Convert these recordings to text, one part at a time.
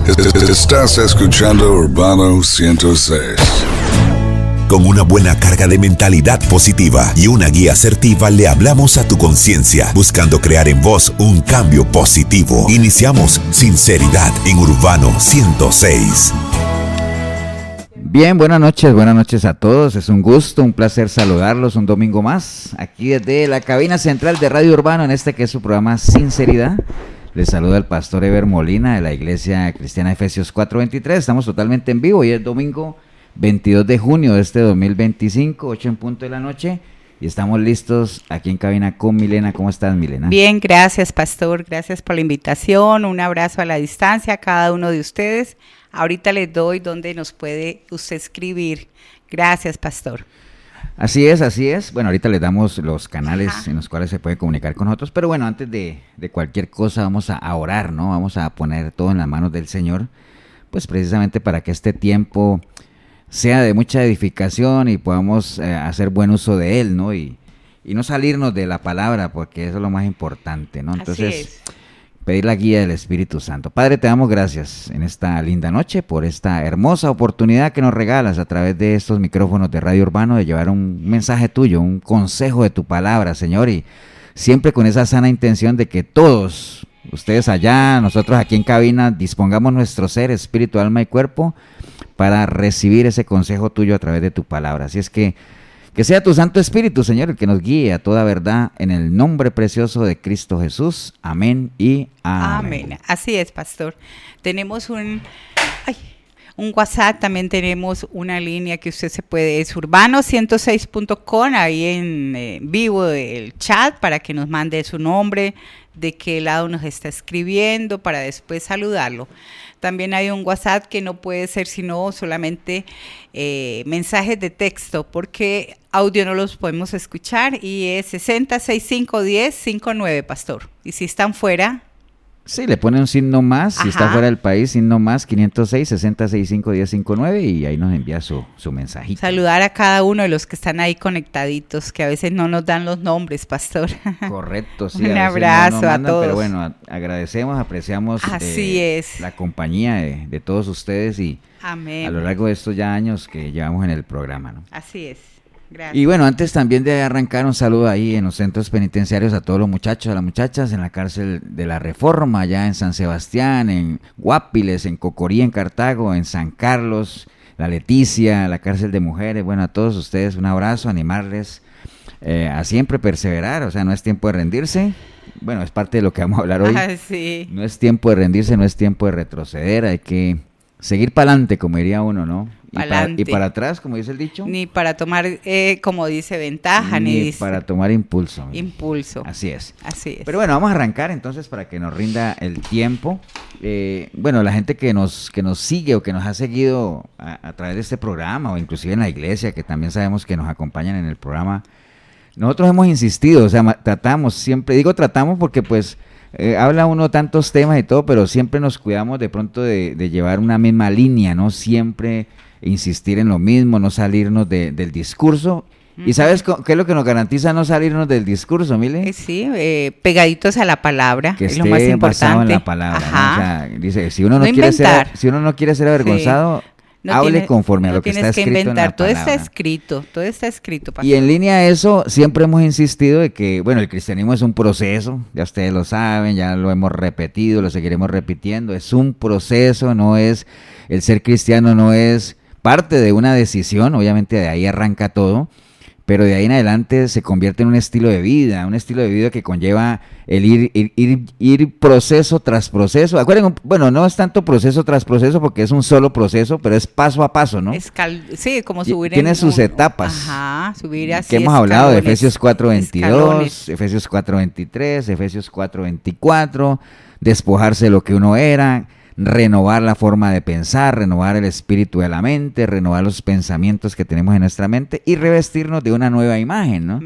Estás escuchando Urbano 106. Con una buena carga de mentalidad positiva y una guía asertiva le hablamos a tu conciencia, buscando crear en vos un cambio positivo. Iniciamos Sinceridad en Urbano 106. Bien, buenas noches a todos. Es un gusto, un placer saludarlos un domingo más, aquí desde la cabina central de Radio Urbano, en este que es su programa Sinceridad. Les saluda el pastor Eber Molina de la Iglesia Cristiana Efesios 4:23. Estamos totalmente en vivo y es domingo 22 de junio de este 2025, 8 en punto de la noche. Y estamos listos aquí en cabina con Milena. ¿Cómo estás, Milena? Bien, gracias, pastor. Gracias por la invitación. Un abrazo a la distancia a cada uno de ustedes. Ahorita les doy donde nos puede usted escribir. Gracias, pastor. Así es. Bueno, ahorita les damos los canales en los cuales se puede comunicar con nosotros. Pero bueno, antes de cualquier cosa vamos a orar, ¿no? Vamos a poner todo en las manos del Señor, pues precisamente para que este tiempo sea de mucha edificación y podamos hacer buen uso de él, ¿no? Y no salirnos de la palabra, porque eso es lo más importante, ¿no? Entonces, pedir la guía del Espíritu Santo. Padre, te damos gracias en esta linda noche por esta hermosa oportunidad que nos regalas a través de estos micrófonos de Radio Urbano de llevar un mensaje tuyo, un consejo de tu palabra, Señor, y siempre con esa sana intención de que todos, ustedes allá, nosotros aquí en cabina, dispongamos nuestro ser, espíritu, alma y cuerpo para recibir ese consejo tuyo a través de tu palabra. Así es que sea tu Santo Espíritu, Señor, el que nos guíe a toda verdad en el nombre precioso de Cristo Jesús. Amén y amén. Amén. Así es, pastor. Tenemos un WhatsApp, también tenemos una línea que usted se puede, es urbano106.com, ahí en vivo el chat para que nos mande su nombre, de qué lado nos está escribiendo, para después saludarlo. También hay un WhatsApp que no puede ser sino solamente mensajes de texto, porque audio no los podemos escuchar, y es 60651059, pastor. Y si están fuera... Sí, le pone un signo más, si está fuera del país, signo más 506-6065-1059 y ahí nos envía su mensajito. Saludar a cada uno de los que están ahí conectaditos, que a veces no nos dan los nombres, pastor. Correcto, sí. Un abrazo a todos. Pero bueno, agradecemos, apreciamos la compañía de todos ustedes y amén, a lo largo de estos ya años que llevamos en el programa, ¿no? Así es. Gracias. Y bueno, antes también de arrancar, un saludo ahí en los centros penitenciarios a todos los muchachos, a las muchachas, en la cárcel de la Reforma, allá en San Sebastián, en Guapiles, en Cocorí, en Cartago, en San Carlos, la Leticia, la cárcel de mujeres. Bueno, a todos ustedes un abrazo, animarles a siempre perseverar, o sea, no es tiempo de rendirse. Bueno, es parte de lo que vamos a hablar hoy. Sí. No es tiempo de rendirse, no es tiempo de retroceder, hay que seguir para adelante, como diría uno, ¿no? Y para atrás, como dice el dicho. Ni para tomar, como dice, ventaja. Ni para tomar impulso. Impulso. Así es. Pero bueno, vamos a arrancar entonces para que nos rinda el tiempo. Bueno, la gente que nos sigue o que nos ha seguido a través de este programa, o inclusive en la iglesia, que también sabemos que nos acompañan en el programa, nosotros hemos insistido, o sea, tratamos siempre, digo tratamos porque pues... habla uno tantos temas y todo, pero siempre nos cuidamos de pronto de llevar una misma línea, ¿no? Siempre insistir en lo mismo, no salirnos del discurso. ¿Y sabes qué es lo que nos garantiza no salirnos del discurso, Mile? Sí, pegaditos a la palabra, que es lo más importante. Basado en la palabra, ¿no? O sea, dice, si uno no quiere ser avergonzado... Sí. Hable conforme a lo que está escrito en la palabra. Todo está escrito. Pastor. Y en línea a eso, siempre hemos insistido de que, bueno, el cristianismo es un proceso, ya ustedes lo saben, ya lo hemos repetido, lo seguiremos repitiendo, es un proceso, no es, el ser cristiano no es parte de una decisión, obviamente de ahí arranca todo, pero de ahí en adelante se convierte en un estilo de vida que conlleva el ir proceso tras proceso. Acuérdense, bueno, no es tanto proceso tras proceso porque es un solo proceso, pero es paso a paso, ¿no? Sí, como subir. Tiene sus etapas. Subir así. Que hemos hablado de Efesios 4:22, Efesios 4:23, Efesios 4:24, despojarse de lo que uno era, renovar la forma de pensar, renovar el espíritu de la mente, renovar los pensamientos que tenemos en nuestra mente y revestirnos de una nueva imagen, ¿no?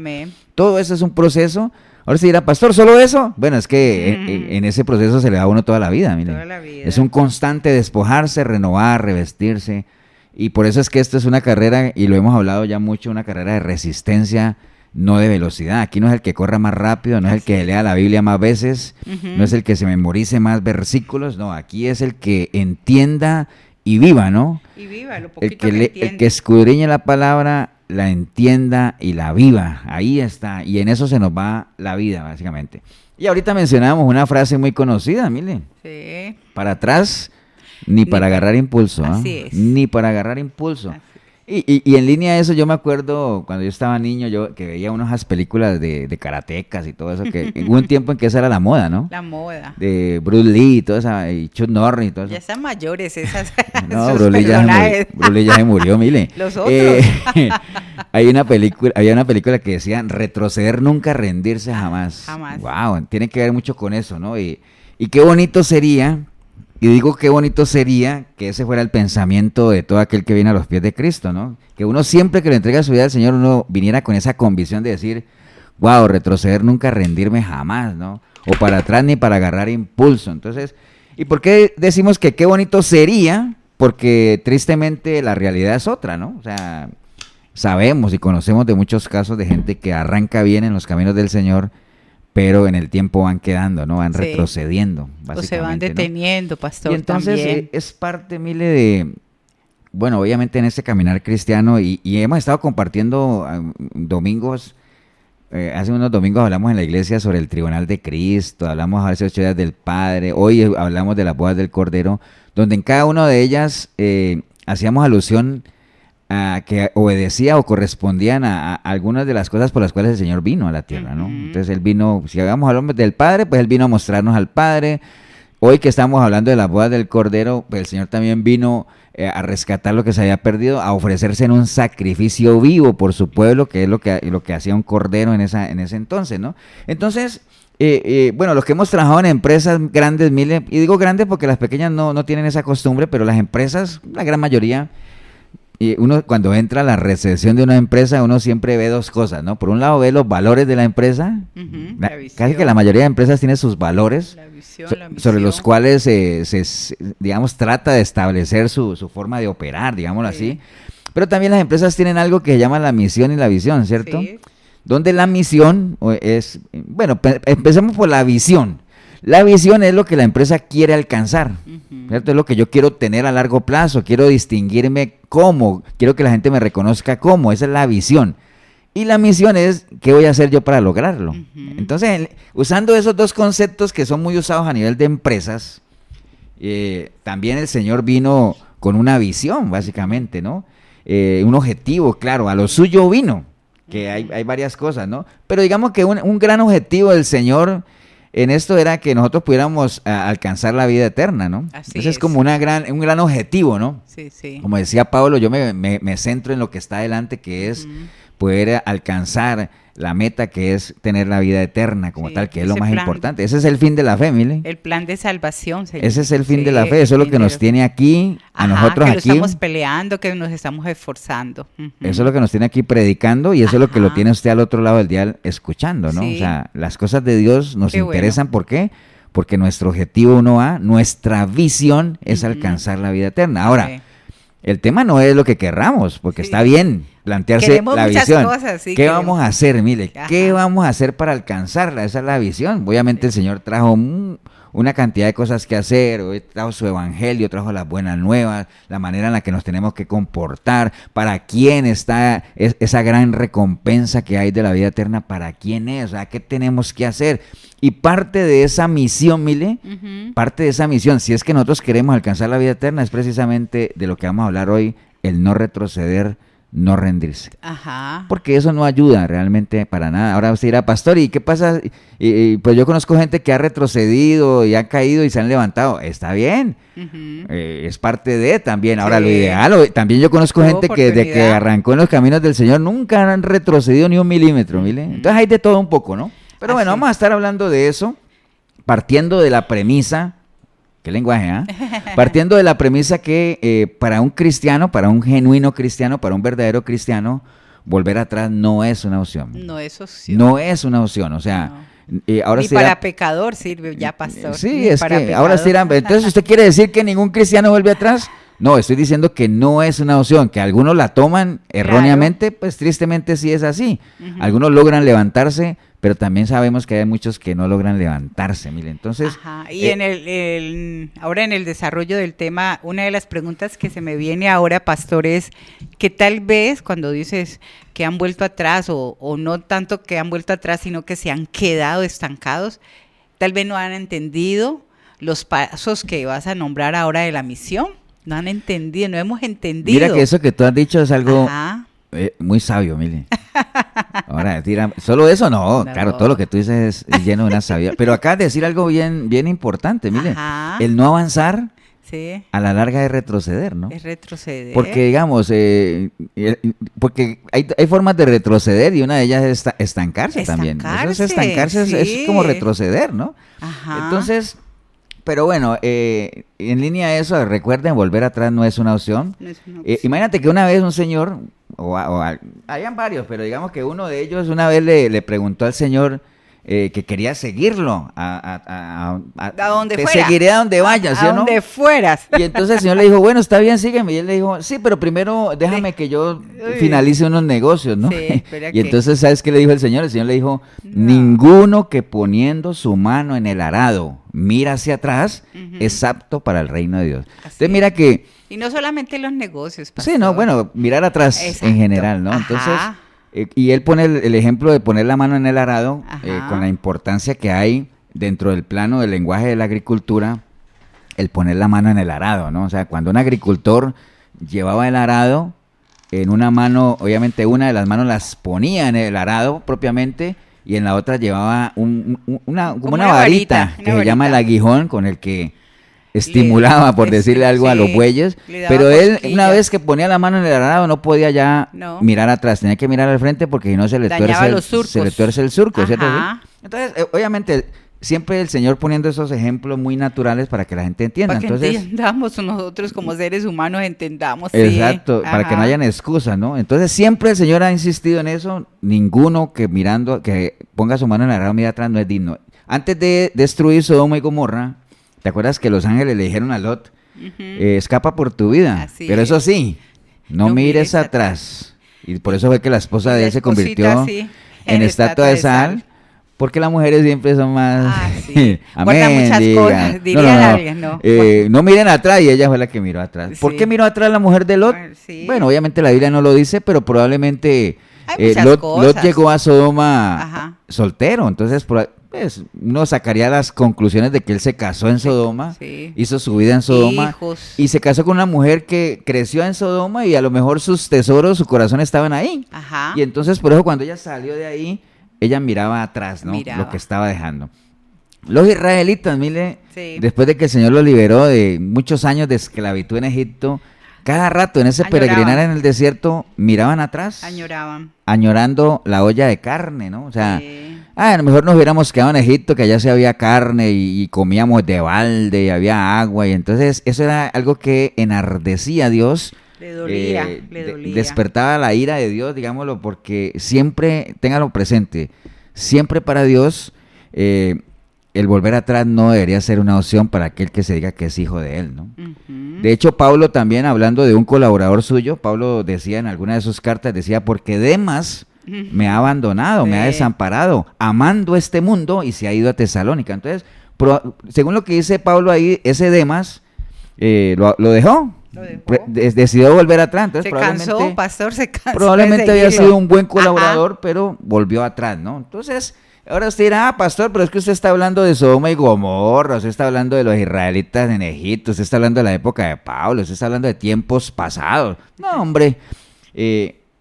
Todo eso es un proceso. Ahora se dirá, pastor, ¿solo eso? Bueno, es que en ese proceso se le da a uno toda la vida, miren. Toda la vida. Es un constante despojarse, renovar, revestirse. Y por eso es que esto es una carrera, y lo hemos hablado ya mucho, una carrera de resistencia no de velocidad. Aquí no es el que corra más rápido, no es el que lea la Biblia más veces, no es el que se memorice más versículos, no, aquí es el que entienda y viva, ¿no? Y viva, lo El poquito que, que entiende. el que escudriñe la palabra, la entienda y la viva. Ahí está. Y en eso se nos va la vida, básicamente. Y ahorita mencionábamos una frase muy conocida, mire. Sí. Para atrás, ni para agarrar impulso. ¿Ah? Así es. Ni para agarrar impulso. Así. Y en línea de eso, yo me acuerdo cuando yo estaba niño, yo que veía unas películas de karatecas y todo eso, que hubo un tiempo en que esa era la moda, ¿no? La moda. De Bruce Lee y todo eso, y Chuck Norris y todo eso. Ya están mayores esas. No, esos Bruce Lee personajes. ya se murió, mire. Los otros. Había una película que decía retroceder nunca, rendirse jamás. Jamás. Wow, tiene que ver mucho con eso, ¿no? Y qué bonito sería, y digo qué bonito sería que ese fuera el pensamiento de todo aquel que viene a los pies de Cristo, ¿no? Que uno siempre que le entrega su vida al Señor, uno viniera con esa convicción de decir, wow, retroceder nunca, rendirme jamás, ¿no? O para atrás ni para agarrar impulso. Entonces, ¿y por qué decimos que qué bonito sería? Porque tristemente la realidad es otra, ¿no? O sea, sabemos y conocemos de muchos casos de gente que arranca bien en los caminos del Señor, pero en el tiempo van quedando, ¿no? Van Sí. retrocediendo, básicamente, O se van ¿no? deteniendo, pastor. Y entonces también. es parte, Mile, de, bueno, obviamente en este caminar cristiano, y hemos estado compartiendo domingos, hace unos domingos hablamos en la iglesia sobre el tribunal de Cristo, hablamos hace 8 días del Padre, hoy hablamos de las bodas del Cordero, donde en cada una de ellas hacíamos alusión a que obedecía o correspondían a algunas de las cosas por las cuales el Señor vino a la tierra, ¿no? Ujú. Entonces Él vino, si hablamos del Padre, pues Él vino a mostrarnos al Padre. Hoy que estamos hablando de las bodas del Cordero, pues el Señor también vino a rescatar lo que se había perdido, a ofrecerse en un sacrificio vivo por su pueblo, que es lo que hacía un cordero en ese entonces, ¿no? Entonces, bueno, los que hemos trabajado en empresas grandes, Mile, y digo grandes porque las pequeñas no tienen esa costumbre, pero las empresas, la gran mayoría, y uno cuando entra a la recesión de una empresa, uno siempre ve dos cosas, ¿no? Por un lado ve los valores de la empresa, Ujú, la- la visión. casi que la mayoría de empresas tiene sus valores, La visión, la sobre los misión. cuales digamos, trata de establecer su forma de operar, digámoslo Sí. así. Pero también las empresas tienen algo que se llama la misión y la visión, ¿cierto? Sí. Donde la misión es, bueno, empecemos por la visión. La visión es lo que la empresa quiere alcanzar, Ujú. ¿cierto? Es lo que yo quiero tener a largo plazo, quiero distinguirme como, quiero que la gente me reconozca como, esa es la visión. Y la misión es, ¿qué voy a hacer yo para lograrlo? Ujú. Entonces, usando esos dos conceptos que son muy usados a nivel de empresas, también el Señor vino con una visión, básicamente, ¿no? Un objetivo, claro, a lo suyo vino, que hay varias cosas, ¿no? Pero digamos que un gran objetivo del Señor en esto era que nosotros pudiéramos alcanzar la vida eterna, ¿no? Así Ese es es. como un gran objetivo, ¿no? Sí, sí. Como decía Pablo, yo me centro en lo que está adelante, que es Ujú. poder alcanzar la meta, que es tener la vida eterna como Sí, tal, que es lo ese más plan. importante. Ese es el fin de la fe, mile. El plan de salvación. Ese es el fin Sí, de la fe, eso es el lo fin que de nos la- tiene aquí, a Ajá, nosotros que lo aquí. estamos peleando, que nos estamos esforzando. Ujú. Eso es lo que nos tiene aquí predicando y eso es lo que lo Ajá. tiene usted al otro lado del dial escuchando, ¿no? Sí. O sea, las cosas de Dios nos Qué bueno. interesan, ¿por qué? Porque nuestro objetivo 1A, nuestra visión es Ujú. alcanzar la vida eterna. Ahora, Sí. el tema no es lo que querramos, porque Sí. está bien plantearse Queremos la muchas visión. cosas, sí, ¿Qué queremos. vamos a hacer, mire? ¿Qué Ajá. vamos a hacer para alcanzarla? Esa es la visión. Obviamente el Señor trajo una cantidad de cosas que hacer. Hoy trajo su evangelio, trajo las buenas nuevas, la manera en la que nos tenemos que comportar, para quién está esa gran recompensa que hay de la vida eterna, para quién es, o sea, qué tenemos que hacer. Y parte de esa misión, mire, Ujú. parte de esa misión, si es que nosotros queremos alcanzar la vida eterna, es precisamente de lo que vamos a hablar hoy, el no retroceder, no rendirse. Ajá. Porque eso no ayuda realmente para nada. Ahora usted dirá, pastor, ¿y qué pasa? Y pues yo conozco gente que ha retrocedido y ha caído y se han levantado. Está bien, Ujú. es parte de también. Ahora Sí. lo ideal, también yo conozco Tuvo gente que desde que oportunidad. arrancó en los caminos del Señor nunca han retrocedido ni un milímetro, mire. Entonces hay de todo un poco, ¿no? Pero bueno, Así. vamos a estar hablando de eso, partiendo de la premisa, qué lenguaje, ¿ah? Partiendo de la premisa que para un cristiano, para un genuino cristiano, para un verdadero cristiano, volver atrás no es una opción. No es opción. No es una opción, o sea, ahora Ni se dirá- para pecador sirve ya, pastor. Sí, Ni es para que ahora se pecador. dirán, entonces usted quiere decir que ningún cristiano vuelve atrás. No, estoy diciendo que no es una opción, que algunos la toman erróneamente, pues tristemente sí es así. Algunos logran levantarse, pero también sabemos que hay muchos que no logran levantarse, mire. Entonces, y ahora en el desarrollo del tema, una de las preguntas que se me viene ahora, pastor, es que tal vez cuando dices que han vuelto atrás, o no tanto que han vuelto atrás, sino que se han quedado estancados, tal vez no han entendido los pasos que vas a nombrar ahora de la misión. No han entendido, no hemos entendido. Mira que eso que tú has dicho es algo muy sabio, mire. Ahora, solo eso no, claro, todo lo que tú dices es lleno de una sabiduría. Pero acabas de decir algo bien, bien importante, mire. El no avanzar, a la larga es retroceder, ¿no? Es retroceder. Porque, digamos, porque hay formas de retroceder y una de ellas es estancarse también. Eso es estancarse, es como retroceder, ¿no? Entonces... Pero bueno, en línea a eso, recuerden, volver atrás no es una opción. No es una opción. Imagínate que una vez un señor, hayan varios, pero digamos que uno de ellos una vez le preguntó al Señor que quería seguirlo. A donde fuera. Te seguiré a donde vayas, ¿sí o no? A donde fueras. Y entonces el Señor le dijo, bueno, está bien, sígueme. Y él le dijo, sí, pero primero déjame que yo finalice unos negocios, ¿no? Sí, y entonces, ¿sabes qué le dijo el Señor? El Señor le dijo, ninguno que poniendo su mano en el arado mira hacia atrás es apto para el reino de Dios. Entonces mira que... Y no solamente los negocios, pastor. Sí, no, bueno, mirar atrás en general, ¿no? Entonces... y él pone el ejemplo de poner la mano en el arado con la importancia que hay dentro del plano del lenguaje de la agricultura, el poner la mano en el arado, ¿no? O sea, cuando un agricultor llevaba el arado en una mano, obviamente una de las manos las ponía en el arado propiamente y en la otra llevaba una varita que se llama el aguijón con el que estimulaba, por decirle algo, a los bueyes, pero él una vez que ponía la mano en el arado no podía ya mirar atrás, tenía que mirar al frente porque si no se le tuerce el surco, ¿cierto? Entonces, obviamente, siempre el Señor poniendo esos ejemplos muy naturales para que la gente entienda. Para que entonces, entendamos nosotros como seres humanos, entendamos. Exacto, para que no hayan excusas, ¿no? Entonces siempre el Señor ha insistido en eso, ninguno que ponga su mano en el arado mira atrás no es digno. Antes de destruir Sodoma y Gomorra, ¿te acuerdas que los ángeles le dijeron a Lot, escapa por tu vida? Pero eso sí, no mires atrás. Y por eso fue que la esposa de él se convirtió en estatua de sal, porque las mujeres siempre son más... Amén, muchas cosas, diría alguien, ¿no? No miren atrás, y ella fue la que miró atrás. ¿Por qué miró atrás la mujer de Lot? Bueno, obviamente la Biblia no lo dice, pero probablemente Lot llegó a Sodoma soltero, entonces... Pues uno sacaría las conclusiones de que él se casó en Sodoma, hizo su vida en Sodoma y se casó con una mujer que creció en Sodoma y a lo mejor sus tesoros, su corazón estaban ahí. Y entonces por eso cuando ella salió de ahí, ella miraba atrás, ¿no? Lo que estaba dejando. Los israelitas, mire, después de que el Señor los liberó de muchos años de esclavitud en Egipto, cada rato en ese peregrinar en el desierto miraban atrás, añorando la olla de carne, ¿no? O sea, a lo mejor nos hubiéramos quedado en Egipto, que allá se había carne y comíamos de balde y había agua, y entonces eso era algo que enardecía a Dios. Le dolía. Despertaba la ira de Dios, digámoslo, porque siempre, téngalo presente, siempre para Dios el volver atrás no debería ser una opción para aquel que se diga que es hijo de él, ¿no? De hecho, Pablo también, hablando de un colaborador suyo, Pablo decía en alguna de sus cartas, decía, porque Demas me ha abandonado, me ha desamparado, amando este mundo y se ha ido a Tesalónica. Entonces, según lo que dice Pablo ahí, ese Demas lo dejó. Decidió volver atrás. Entonces, se cansó. Probablemente había sido un buen colaborador, pero volvió atrás, ¿no? Entonces, ahora usted dirá, pastor, pero es que usted está hablando de Sodoma y Gomorra, usted está hablando de los israelitas en Egipto, usted está hablando de la época de Pablo, usted está hablando de tiempos pasados. No, hombre,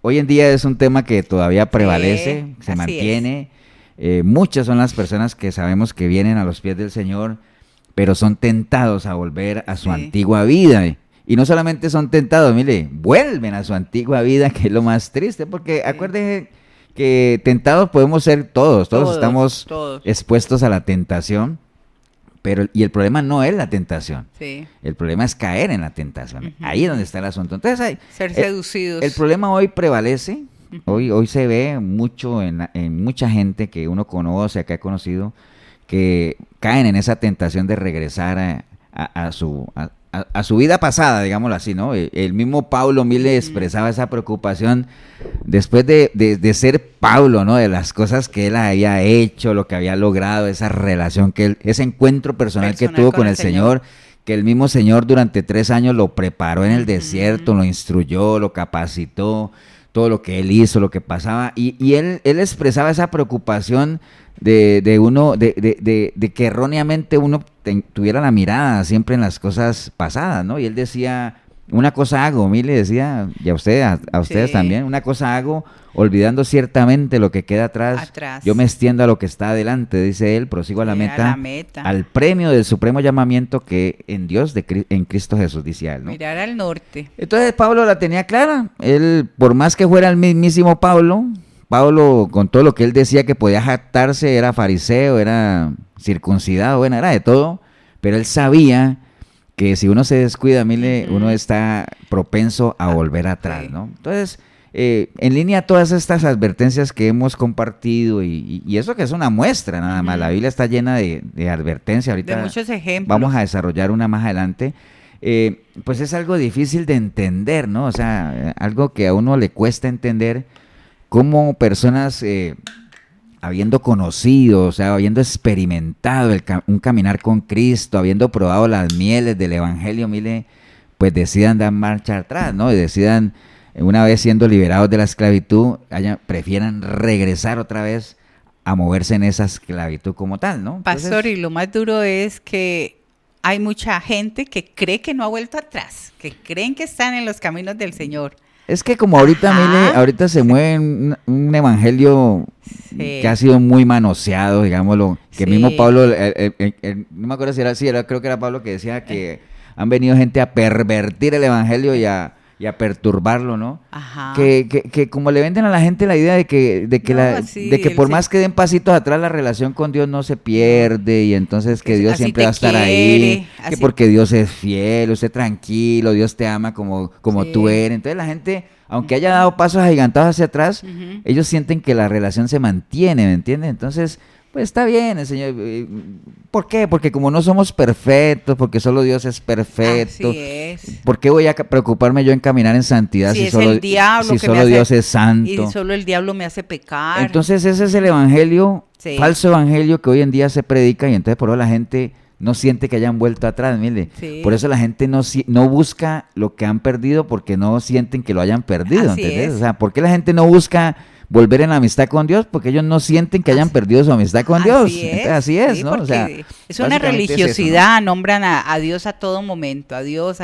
hoy en día es un tema que todavía prevalece, se mantiene. Muchas son las personas que sabemos que vienen a los pies del Señor, pero son tentados a volver a su antigua vida. Y no solamente son tentados, mire, vuelven a su antigua vida, que es lo más triste, porque acuérdense que tentados podemos ser todos estamos expuestos a la tentación, y el problema no es la tentación, el problema es caer en la tentación, ahí es donde está el asunto. Entonces, ser seducidos. El problema hoy prevalece, hoy se ve mucho en mucha gente que uno conoce, que ha conocido, que caen en esa tentación de regresar a a su vida pasada, digámoslo así, ¿no? El mismo Pablo Mille expresaba esa preocupación después de ser Pablo, ¿no? De las cosas que él había hecho, lo que había logrado, esa relación ese encuentro personal que tuvo con el Señor, que el mismo Señor durante 3 años lo preparó en el desierto, lo instruyó, lo capacitó, todo lo que él hizo, lo que pasaba, y él expresaba esa preocupación de que erróneamente uno tuviera la mirada siempre en las cosas pasadas, ¿no? Y él decía, una cosa hago, Mille decía, y a ustedes también, una cosa hago, olvidando ciertamente lo que queda atrás, yo me extiendo a lo que está adelante, dice él, prosigo a la meta, al premio del supremo llamamiento que en Dios, en Cristo Jesús, decía él, ¿no? Mirar al norte. Entonces Pablo la tenía clara, él, por más que fuera el mismísimo Pablo, con todo lo que él decía que podía jactarse, era fariseo, era circuncidado, bueno, era de todo, pero él sabía que si uno se descuida, Mille, uno está propenso a volver atrás, ¿no? Entonces, en línea todas estas advertencias que hemos compartido y eso que es una muestra nada más, la Biblia está llena de advertencias, ahorita de muchos ejemplos. Vamos a desarrollar una más adelante, pues es algo difícil de entender, ¿no? O sea, algo que a uno le cuesta entender, cómo personas, habiendo conocido, o sea, habiendo experimentado un caminar con Cristo, habiendo probado las mieles del Evangelio, Mille, pues decidan dar marcha atrás, ¿no? Y decidan, una vez siendo liberados de la esclavitud, prefieran regresar otra vez a moverse en esa esclavitud como tal, ¿no? Entonces, Pastor, y lo más duro es que hay mucha gente que cree que no ha vuelto atrás, que creen que están en los caminos del Señor. Es que como ahorita, Mille, ahorita se mueve un evangelio que ha sido muy manoseado, digámoslo, que mismo Pablo, no me acuerdo si era así, creo que era Pablo que decía que han venido gente a pervertir el evangelio y a perturbarlo, ¿no? Ajá. Que como le venden a la gente la idea de que por más que den pasitos atrás la relación con Dios no se pierde y entonces que Dios siempre va a estar ahí, que porque Dios es fiel, usted tranquilo, Dios te ama como tú eres. Entonces la gente, aunque haya dado pasos agigantados hacia atrás, ellos sienten que la relación se mantiene, ¿me entiendes? Entonces, pues está bien, el Señor. ¿Por qué? Porque como no somos perfectos, porque solo Dios es perfecto. Así es. ¿Por qué voy a preocuparme yo en caminar en santidad si solo Dios es santo? Y solo el diablo me hace pecar. Entonces ese es el evangelio, falso evangelio que hoy en día se predica y entonces por eso la gente no siente que hayan vuelto atrás, mire. Sí. Por eso la gente no busca lo que han perdido porque no sienten que lo hayan perdido, ¿entendés? O sea, ¿por qué la gente no busca volver en la amistad con Dios? Porque ellos no sienten que hayan perdido su amistad con Dios. Así es, ¿no? O sea, es una religiosidad, es eso, ¿no? Nombran a Dios a todo momento, a Dios.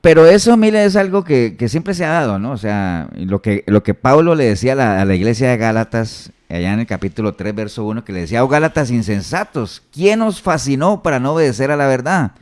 Pero eso, Mille, es algo que siempre se ha dado, ¿no? O sea, lo que Pablo le decía a la iglesia de Gálatas, allá en el capítulo 3, verso 1, que le decía, oh Gálatas insensatos, ¿quién os fascinó para no obedecer a la verdad?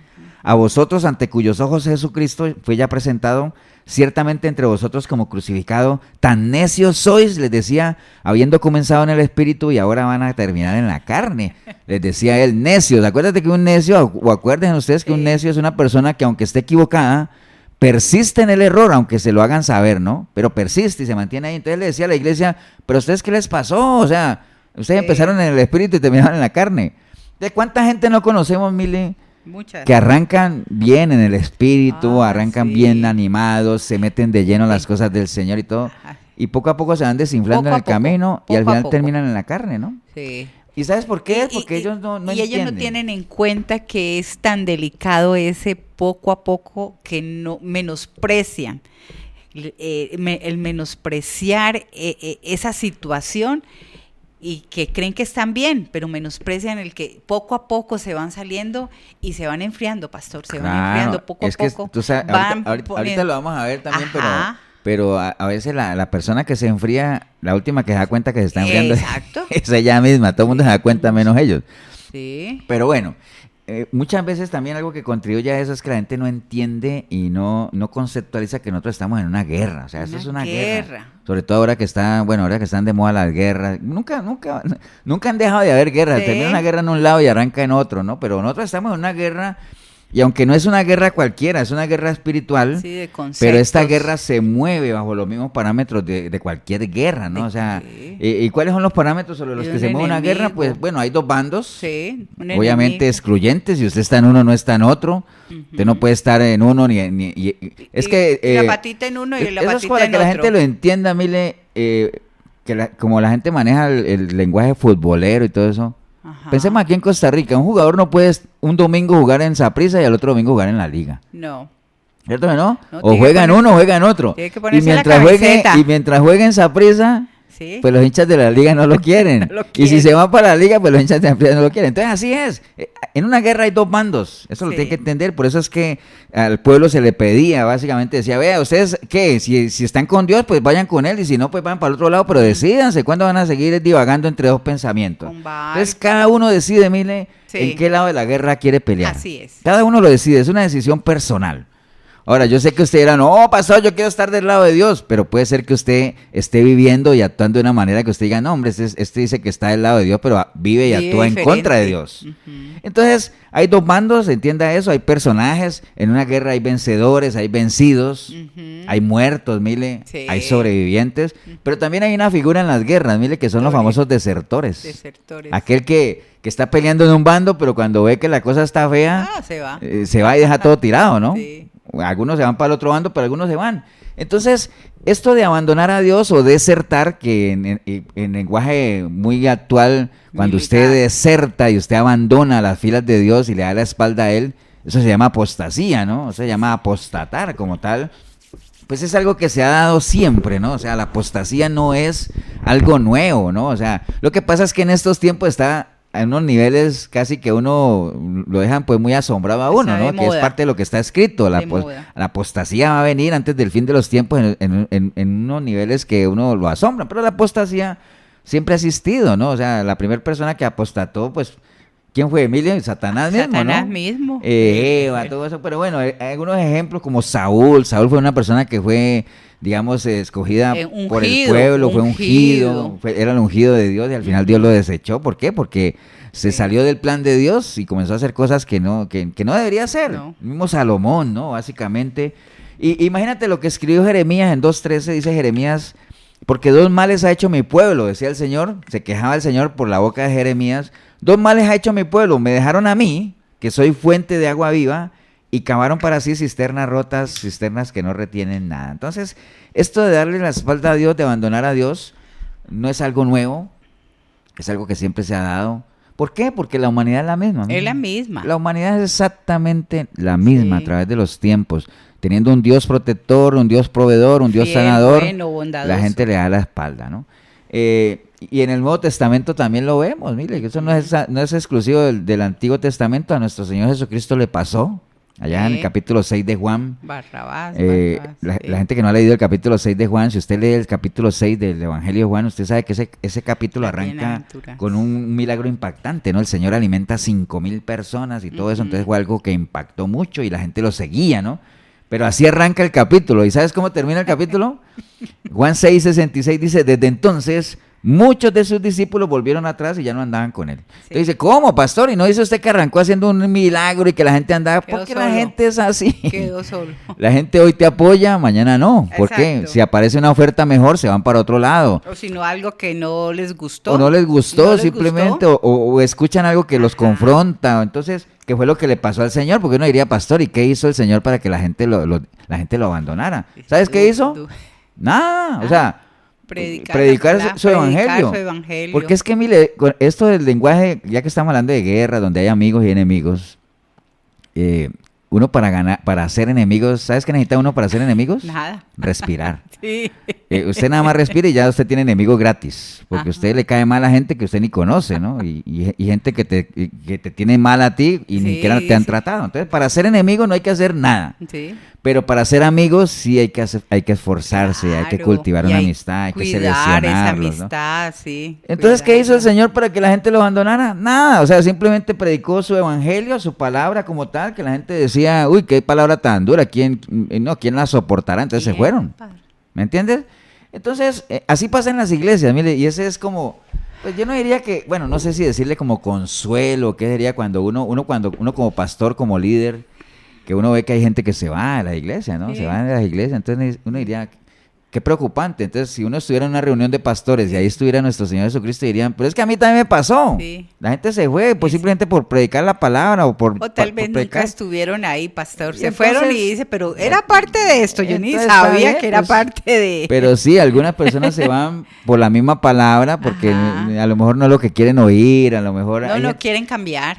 A vosotros, ante cuyos ojos Jesucristo fue ya presentado, ciertamente entre vosotros como crucificado, tan necios sois, les decía, habiendo comenzado en el espíritu y ahora van a terminar en la carne. Les decía él, necios. Acuérdate que un necio, o acuérdense ustedes que un necio es una persona que aunque esté equivocada, persiste en el error, aunque se lo hagan saber, ¿no? Pero persiste y se mantiene ahí. Entonces le decía a la iglesia, pero ¿ustedes qué les pasó? O sea, ustedes empezaron en el espíritu y terminaron en la carne. ¿De cuánta gente no conocemos, Mille? Muchas. Que arrancan bien en el espíritu, arrancan bien animados, se meten de lleno en las cosas del Señor y todo, y poco a poco se van desinflando en el camino y al final terminan en la carne, ¿no? Sí. ¿Y sabes por qué? Porque ellos no y entienden. ellos no tienen en cuenta que es tan delicado ese poco a poco que no menosprecian. El menospreciar esa situación y que creen que están bien, pero menosprecian el que poco a poco se van saliendo y se van enfriando, pastor, se van enfriando poco a poco. Tú sabes, ahorita lo vamos a ver también, pero a veces la persona que se enfría, la última que se da cuenta que se está enfriando es ella misma, todo el mundo se da cuenta menos ellos. Sí. Pero bueno, muchas veces también algo que contribuye a eso es que la gente no entiende y no conceptualiza que nosotros estamos en una guerra. O sea, esto es una guerra. Sobre todo ahora que ahora que están de moda las guerras. Nunca han dejado de haber guerras. Termina una guerra en un lado y arranca en otro, ¿no? Pero nosotros estamos en una guerra Y aunque no es una guerra cualquiera, es una guerra espiritual, Sí, de pero esta conceptos. guerra se mueve bajo los mismos parámetros de cualquier guerra, ¿no? O sea, ¿y cuáles son los parámetros sobre los Y que un se mueve una guerra? enemigo. Pues bueno, hay dos bandos, Sí, un obviamente enemigo. excluyentes, si usted está en uno, no está en otro, usted no puede estar en uno es que... y la patita en uno y la eso es patita para en que la otro. gente lo entienda, Mile, como la gente maneja el lenguaje futbolero y todo eso. Ajá. Pensemos aquí en Costa Rica, un jugador no puede un domingo jugar en Saprissa y al otro domingo jugar en la liga. No. ¿Cierto que no? No, O tiene que juega en ponerse- uno o juega en otro. tiene que Y ponerse la mientras juegue, camiseta. y mientras juegue en Saprissa, Sí. pues los hinchas de la liga no lo quieren. No lo Y si quieren. se va para la liga, pues los hinchas de la liga no lo quieren. Entonces así es. En una guerra hay dos bandos. Eso lo Sí. tiene que entender. Por eso es que al pueblo se le pedía, básicamente decía, vea, ustedes, ¿qué? Si están con Dios, pues vayan con Él. Y si no, pues vayan para el otro lado. Pero decídanse cuándo van a seguir divagando entre dos pensamientos. Combar- Entonces cada uno decide, mire, Sí. en qué lado de la guerra quiere pelear. Así es. Cada uno lo decide. Es una decisión personal. Ahora, yo sé que usted dirá, no, pastor, yo quiero estar del lado de Dios, pero puede ser que usted esté viviendo y actuando de una manera que usted diga, no, hombre, este dice que está del lado de Dios, pero vive y Vive actúa en diferente. contra de Dios. Ujú. Entonces, hay dos bandos, entienda eso, hay personajes, en una guerra hay vencedores, hay vencidos, Ujú. hay muertos, mire, Sí. hay sobrevivientes, pero también hay una figura en las guerras, mire, que son los Sobre- famosos desertores. Desertores. Aquel que está peleando en un bando, pero cuando ve que la cosa está fea, Se va. se va y deja todo tirado, ¿no? Sí. Algunos se van para el otro bando, pero algunos se van. Entonces, esto de abandonar a Dios o desertar, que en lenguaje muy actual, cuando usted Militar. deserta y usted abandona las filas de Dios y le da la espalda a Él, eso se llama apostasía, ¿no? Eso se llama apostatar como tal. Pues es algo que se ha dado siempre, ¿no? O sea, la apostasía no es algo nuevo, ¿no? O sea, lo que pasa es que en estos tiempos está en unos niveles casi que uno lo dejan pues muy asombrado a uno, Está ¿no? de Que es moda. parte de lo que está escrito. De moda. La apostasía va a venir antes del fin de los tiempos en unos niveles que uno lo asombra, pero la apostasía siempre ha existido, ¿no? O sea, la primera persona que apostató, pues, ¿quién fue? Emilio, Satanás mismo, ¿no? Satanás mismo. Eva, todo eso, pero bueno, hay algunos ejemplos como Saúl. Saúl fue una persona que fue, digamos, escogida por el Ungido, pueblo, fue ungido. ungido, era el ungido de Dios y al final Dios lo desechó. ¿Por qué? Porque se Sí. salió del plan de Dios y comenzó a hacer cosas que no debería hacer. No. El mismo Salomón, ¿no? Básicamente. Y imagínate lo que escribió Jeremías en 2:13, dice Jeremías, porque dos males ha hecho mi pueblo, decía el Señor, se quejaba el Señor por la boca de Jeremías, dos males ha hecho mi pueblo, me dejaron a mí, que soy fuente de agua viva, y cavaron para sí cisternas rotas, cisternas que no retienen nada. Entonces, esto de darle la espalda a Dios, de abandonar a Dios, no es algo nuevo, es algo que siempre se ha dado. ¿Por qué? Porque la humanidad es la misma. Es la misma. La humanidad es exactamente la misma Sí. a través de los tiempos. Teniendo un Dios protector, un Dios proveedor, un Dios Fiel, sanador, bueno, bondadoso. la gente le da la espalda, ¿no? Y en el Nuevo Testamento también lo vemos, mire, que eso no es exclusivo del Antiguo Testamento, a nuestro Señor Jesucristo le pasó, allá en el Sí. capítulo 6 de Juan. Barrabás. La sí. gente que no ha leído el capítulo 6 de Juan, si usted lee el capítulo 6 del Evangelio de Juan, usted sabe que ese capítulo Las arranca bienaventuranzas. con un milagro impactante, ¿no? El Señor alimenta 5,000 personas y todo eso, entonces fue algo que impactó mucho y la gente lo seguía, ¿no? Pero así arranca el capítulo. ¿Y sabes cómo termina el capítulo? Juan 6:66 dice, desde entonces muchos de sus discípulos volvieron atrás y ya no andaban con él. Entonces dice, ¿cómo, pastor? ¿Y no dice usted que arrancó haciendo un milagro y que la gente andaba? Quedó Porque la solo. gente es así. Quedó solo. La gente hoy te apoya, mañana no. ¿Por qué? Exacto. Si aparece una oferta mejor, se van para otro lado. O si no, algo que no les gustó. O no les gustó No les simplemente, gustó. o escuchan algo que los Ajá. confronta. Entonces, ¿qué fue lo que le pasó al Señor? Porque uno diría, pastor, ¿y qué hizo el Señor para que la gente la gente lo abandonara? ¿Sabes qué hizo? Nada, o sea, predicar su evangelio. Porque es que, mire, con esto del lenguaje, ya que estamos hablando de guerra, donde hay amigos y enemigos, uno para hacer enemigos, ¿sabes qué necesita uno para hacer enemigos? Nada. Respirar. Sí. Usted nada más respira y ya usted tiene enemigos gratis, porque Ajá. a usted le cae mal a gente que usted ni conoce, ¿no? Y gente que te tiene mal a ti y ni Sí, siquiera te han sí. tratado. Entonces, para ser enemigo no hay que hacer nada. Sí. Pero para ser amigos sí hay que esforzarse, hay que Claro. cultivar Y una hay amistad, hay que cuidar esa seleccionarlos, ¿no? amistad, sí. Entonces, ¿qué hizo el cuidarla. Señor para que la gente lo abandonara? Nada, o sea, simplemente predicó su evangelio, su palabra como tal, que la gente decía, uy, qué palabra tan dura, ¿quién la soportará? Entonces se Bien, fueron, padre. ¿me entiendes? Entonces, así pasa en las iglesias, mire, y ese es como, pues yo no diría que, bueno, no sé si decirle como consuelo, qué sería cuando uno como pastor, como líder, que uno ve que hay gente que se va de la iglesia, ¿no? Sí. Se van de las iglesias, entonces uno diría, qué preocupante. Entonces, si uno estuviera en una reunión de pastores y ahí estuviera nuestro Señor Jesucristo, dirían, pero es que a mí también me pasó. Sí. La gente se fue, pues simplemente por predicar la palabra o por O tal vez por nunca predicar. estuvieron ahí, pastor. Y Se entonces- fueron y dice, pero era parte de esto. Yo ni Entonces, está sabía bien, que era pues, parte de... Pero sí, algunas personas se van por la misma palabra porque Ajá. a lo mejor no es lo que quieren oír, a lo mejor... No, hay no gente- quieren cambiar.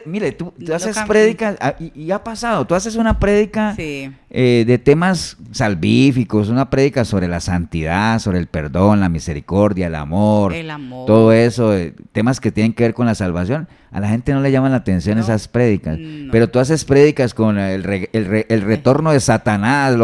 Mire, tú No haces cambia. prédicas y ha pasado, tú haces una prédica Sí. de temas salvíficos, una prédica sobre la santidad, sobre el perdón, la misericordia, el amor, El amor. todo eso, temas que tienen que ver con la salvación. A la gente no le llaman la atención No. esas prédicas, No. pero tú haces prédicas con el retorno de Satanás,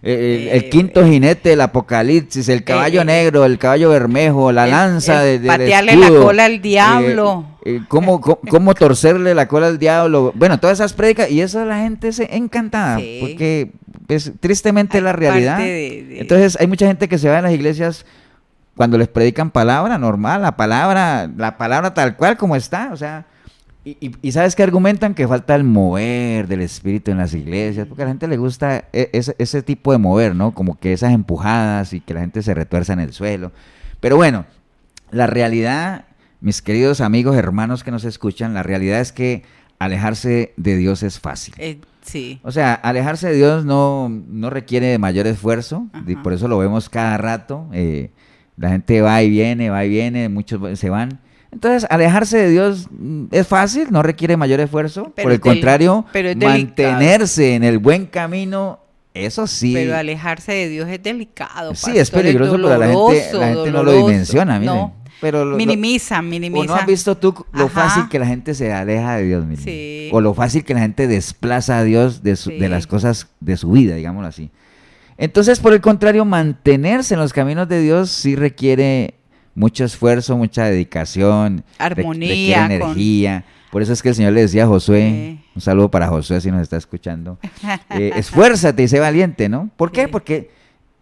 el quinto jinete del Apocalipsis, el caballo negro, el caballo bermejo, la lanza del patearle escudo, la cola al diablo. cómo torcerle la cola al diablo. Bueno, todas esas prédicas, y eso la gente se encantada, Sí. porque es tristemente Hay la realidad. parte de- Entonces, hay mucha gente que se va a las iglesias cuando les predican palabra normal, la palabra tal cual como está, o sea, y ¿sabes qué argumentan? Que falta el mover del espíritu en las iglesias, porque a la gente le gusta ese tipo de mover, ¿no? Como que esas empujadas y que la gente se retuerza en el suelo. Pero bueno, la realidad, mis queridos amigos, hermanos que nos escuchan, la realidad es que alejarse de Dios es fácil. Sí. O sea, alejarse de Dios no requiere de mayor esfuerzo, y Ajá. por eso lo vemos cada rato. La gente va y viene, muchos se van. Entonces, alejarse de Dios es fácil, no requiere mayor esfuerzo. Pero Por el es contrario, pero es delicado. mantenerse en el buen camino, eso sí. Pero alejarse de Dios es delicado. Sí, pastor, es peligroso, pero la gente no lo doloroso. dimensiona, miren. No. Pero Minimiza. ¿O no has visto tú lo Ajá. fácil que la gente se aleja de Dios, miren? Sí. O lo fácil que la gente desplaza a Dios de Sí. las cosas de su vida, digámoslo así. Entonces, por el contrario, mantenerse en los caminos de Dios sí requiere mucho esfuerzo, mucha dedicación, Armonía, requiere energía. Por eso es que el Señor le decía a Josué, Sí. un saludo para Josué si nos está escuchando, esfuérzate y sé valiente, ¿no? ¿Por qué? Sí. Porque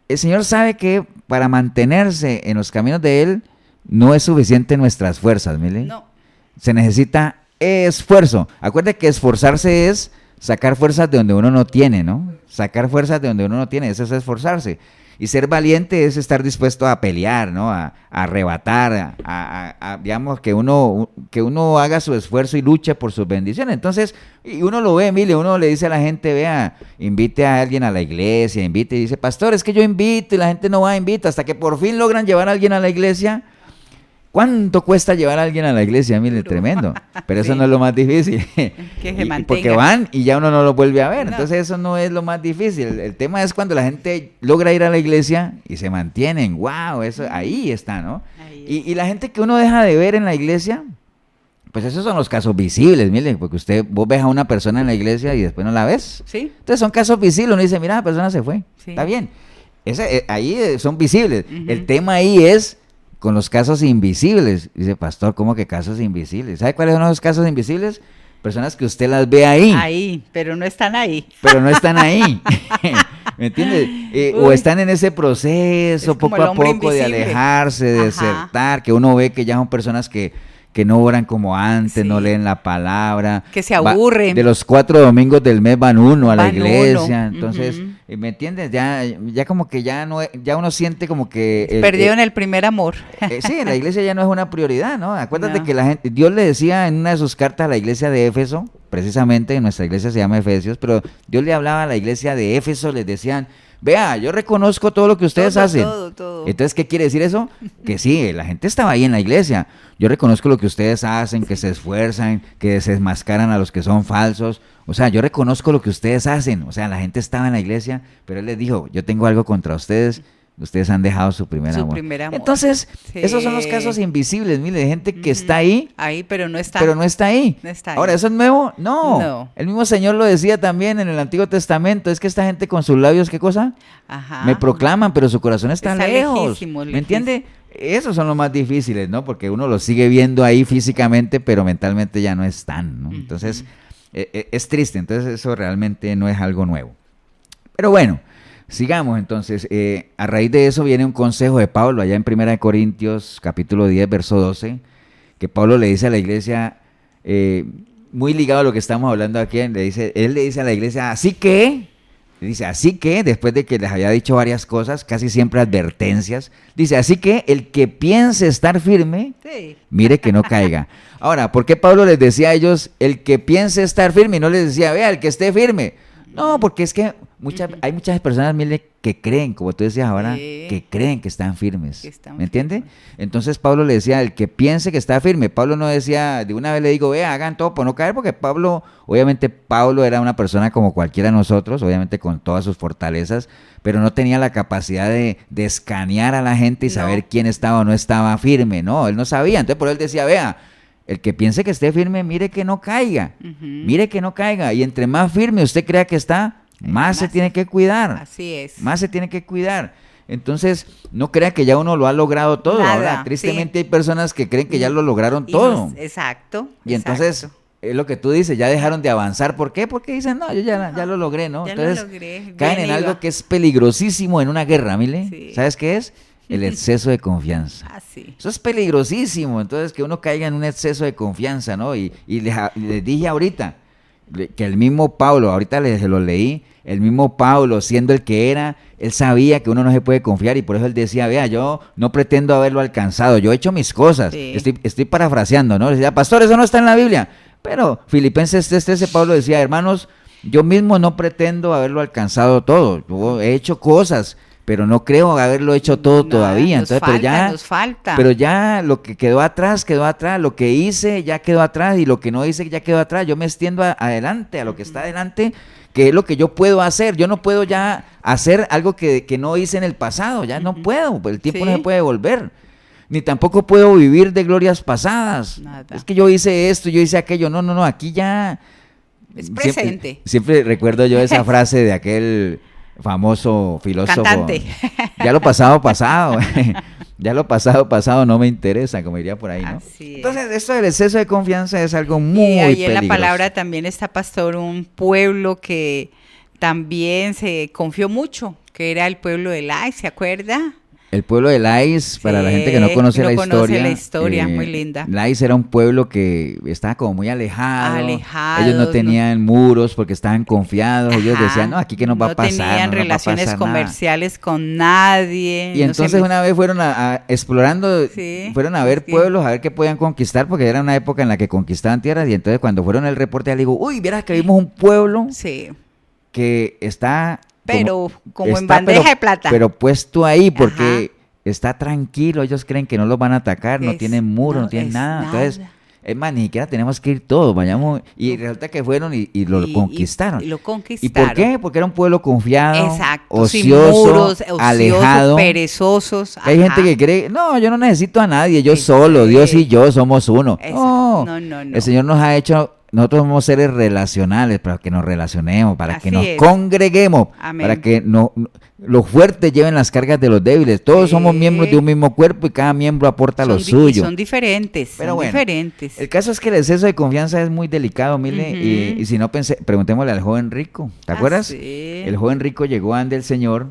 el Señor sabe que para mantenerse en los caminos de Él no es suficiente nuestras fuerzas, miren. No. Se necesita esfuerzo. Acuerde que esforzarse es sacar fuerzas de donde uno no tiene, ¿no? Sacar fuerzas de donde uno no tiene, eso es esforzarse. Y ser valiente es estar dispuesto a pelear, ¿no? A arrebatar, digamos, que uno haga su esfuerzo y luche por sus bendiciones. Entonces, y uno lo ve, mire, uno le dice a la gente, vea, invite a alguien a la iglesia, invite, y dice, pastor, es que yo invito y la gente no va a invitar, hasta que por fin logran llevar a alguien a la iglesia. ¿Cuánto cuesta llevar a alguien a la iglesia? Mire, Duro. tremendo. Pero eso Sí. no es lo más difícil. Que se Porque mantenga. van y ya uno no lo vuelve a ver. No. Entonces eso no es lo más difícil. El tema es cuando la gente logra ir a la iglesia y se mantienen. ¡Wow! Eso, ahí está, ¿no? Ahí Y la gente que uno deja de ver en la iglesia, pues esos son los casos visibles, mire, porque vos ves a una persona en la iglesia y después no la ves. Sí. Entonces son casos visibles. Uno dice, mira, la persona se fue. Sí. Está bien. Ahí son visibles. Ujú. El tema ahí es con los casos invisibles. Dice, pastor, ¿cómo que casos invisibles? ¿Sabe cuáles son los casos invisibles? Personas que usted las ve ahí, Ahí, pero no están ahí. pero no están ahí. ¿Me entiendes? O Uy. están en ese proceso Es como poco el a hombre poco de invisible. alejarse, de Ajá. desertar, que uno ve que ya son personas que no oran como antes, Sí. no leen la palabra. Que se aburren. De los 4 domingos del mes van uno a la Van iglesia. uno. Entonces, Ujú. ¿me entiendes? Ya como que ya uno siente como que... Perdieron el primer amor. Sí, la iglesia ya no es una prioridad, ¿no? Acuérdate No. que la gente, Dios le decía en una de sus cartas a la iglesia de Éfeso, precisamente nuestra iglesia se llama Efesios, pero Dios le hablaba a la iglesia de Éfeso, les decían, vea, yo reconozco todo lo que ustedes Todo, hacen. todo. Entonces, ¿qué quiere decir eso? Que sí, la gente estaba ahí en la iglesia. Yo reconozco lo que ustedes hacen, que se esfuerzan, que desmascaran a los que son falsos. O sea, yo reconozco lo que ustedes hacen. O sea, la gente estaba en la iglesia, pero él les dijo, yo tengo algo contra ustedes. Ustedes han dejado su primer Su amor. primer amor. Entonces, Sí. esos son los casos invisibles, mire, de gente que Ujú. está ahí, Ahí, pero no está. pero no está ahí. No está ahí. Ahora, ¿eso es nuevo? No. No. El mismo Señor lo decía también en el Antiguo Testamento. Es que esta gente con sus labios, ¿qué cosa? Ajá. Me proclaman, pero su corazón está, Está lejos. lejísimo, ¿Me lejísimo. entiende? Esos son los más difíciles, ¿no? Porque uno los sigue viendo ahí físicamente, pero mentalmente ya no están, ¿no? Ujú. Entonces, es triste. Entonces, eso realmente no es algo nuevo. Pero bueno, sigamos entonces. A raíz de eso viene un consejo de Pablo, allá en 1 Corintios, capítulo 10, verso 12, que Pablo le dice a la iglesia, muy ligado a lo que estamos hablando aquí, él le dice a la iglesia, así que, después de que les había dicho varias cosas, casi siempre advertencias, dice, así que el que piense estar firme, Sí. mire que no caiga. Ahora, ¿por qué Pablo les decía a ellos, el que piense estar firme, y no les decía, vea, el que esté firme? No, porque es que hay muchas personas, mire, que creen, como tú decías ahora, Sí. que creen que están firmes. Que están ¿Me entiende? firmes. Entonces Pablo le decía, el que piense que está firme. Pablo no decía, de una vez le digo, vea, hagan todo por no caer, porque obviamente Pablo era una persona como cualquiera de nosotros, obviamente con todas sus fortalezas, pero no tenía la capacidad de escanear a la gente y No. saber quién estaba o no estaba firme. No, él no sabía. Entonces por él decía, vea, el que piense que esté firme, mire que no caiga. Mire que no caiga. Y entre más firme usted crea que está, más se tiene que cuidar. Así es. Más se tiene que cuidar. Entonces, no crea que ya uno lo ha logrado todo. Nada, ¿Verdad? Tristemente sí. hay personas que creen que ya lo lograron Y todo. exacto. Y entonces, es lo que tú dices, ya dejaron de avanzar. ¿Por qué? Porque dicen, no, yo ya lo logré, ¿no? Ya lo Entonces, logré, caen bien en algo iba. que es peligrosísimo en una guerra, mire. Sí. ¿Sabes qué es? El exceso de confianza. Así. Eso es peligrosísimo, entonces que uno caiga en un exceso de confianza, ¿no? Y les dije ahorita que el mismo Pablo, ahorita se lo leí, el mismo Pablo, siendo el que era, él sabía que uno no se puede confiar y por eso él decía, vea, yo no pretendo haberlo alcanzado, yo he hecho mis cosas. Sí. Estoy parafraseando, ¿no? Decía, pastor, eso no está en la Biblia. Pero Filipenses 3:13, Pablo decía, hermanos, yo mismo no pretendo haberlo alcanzado todo, yo he hecho cosas, pero no creo haberlo hecho todo No, todavía. nos Entonces, falta, nos falta. pero ya lo que quedó atrás, lo que hice ya quedó atrás y lo que no hice ya quedó atrás. Yo me extiendo adelante, a lo que está adelante, que es lo que yo puedo hacer. Yo no puedo ya hacer algo que no hice en el pasado, ya no puedo, pues el tiempo no Sí. se puede volver. Ni tampoco puedo vivir de glorias pasadas. Nada. Es que yo hice esto, yo hice aquello. No, aquí ya... Es presente. Siempre recuerdo yo esa frase de aquel famoso filósofo. Cantante. Ya lo pasado, pasado. Ya lo pasado no me interesa, como diría por ahí, ¿no? Así es. Entonces, esto del exceso de confianza es algo muy Y ahí peligroso. en la palabra también está, pastor, un pueblo que también se confió mucho, que era el pueblo de Lai, ¿se acuerda? El pueblo de Lais, para la gente que no conoce no la conoce historia. la historia, muy linda. Lais era un pueblo que estaba como muy alejado. Alejados, Ellos no tenían muros porque estaban confiados. Ellos Ajá, decían, no, aquí que nos va a pasar. No tenían no nos va a relaciones pasar nada". comerciales con nadie. Y no entonces se met- una vez fueron explorando, Sí, fueron a ver sí. pueblos, a ver qué podían conquistar, porque era una época en la que conquistaban tierras. Y entonces cuando fueron al reporte, le digo, uy, vieras que vimos un pueblo Sí, que está... pero como en está, bandeja de plata. Pero puesto ahí porque está tranquilo, ellos creen que no los van a atacar, no Es- tienen muro, no no, tienen es nada. Entonces, nada. es más, ni siquiera tenemos que ir todos, vayamos. Y resulta que fueron y lo conquistaron. Y lo ¿Y conquistaron. por qué? Porque era un pueblo confiado, Exacto, sin ocioso, muros, ociosos, alejado. perezosos. Hay ajá. gente que cree, no, yo no necesito a nadie, yo Sí, solo, sí. Dios y yo somos uno. Exacto. No, No. el Señor nos ha hecho, nosotros somos seres relacionales para que nos relacionemos, para que Así nos es. congreguemos, Amén. para que los fuertes lleven las cargas de los débiles. Todos somos Sí. miembros de un mismo cuerpo y cada miembro aporta lo Y suyo. son diferentes, Pero son bueno, diferentes. El caso es que el exceso de confianza es muy delicado, Mile, Ujú. y si no preguntémosle al joven rico, ¿te Ah, acuerdas? sí. El joven rico llegó ante el Señor,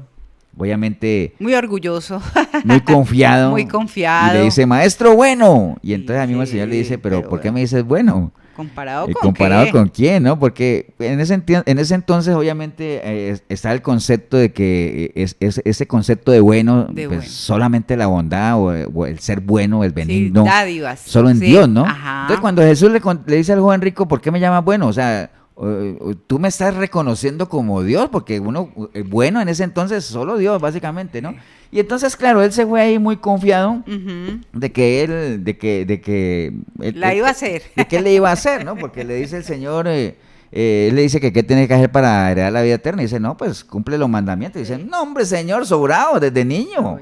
obviamente Muy orgulloso. muy confiado. Muy confiado. Y le dice, maestro bueno. Y entonces al mismo el Sí, Señor le dice, pero pero ¿por qué me dices bueno? ¿Comparado con ¿Comparado qué? con quién, no? Porque en ese entonces obviamente está el concepto de que ese concepto de bueno, De pues bueno. solamente la bondad o el ser bueno, el Sí, benigno, dádivas. solo en Sí, Dios, ¿no? Ajá. Entonces cuando Jesús le dice al joven rico, ¿por qué me llamas bueno? O sea, tú me estás reconociendo como Dios, porque uno, bueno en ese entonces, solo Dios, básicamente, ¿no? Y entonces, claro, él se fue ahí muy confiado Ujú. de que él La iba a hacer. de qué le iba a hacer, ¿no? Porque le dice el Señor, él le dice que qué tiene que hacer para heredar la vida eterna. Y dice, no, pues cumple los mandamientos. Y dice, no, hombre, Señor, sobrado, desde niño.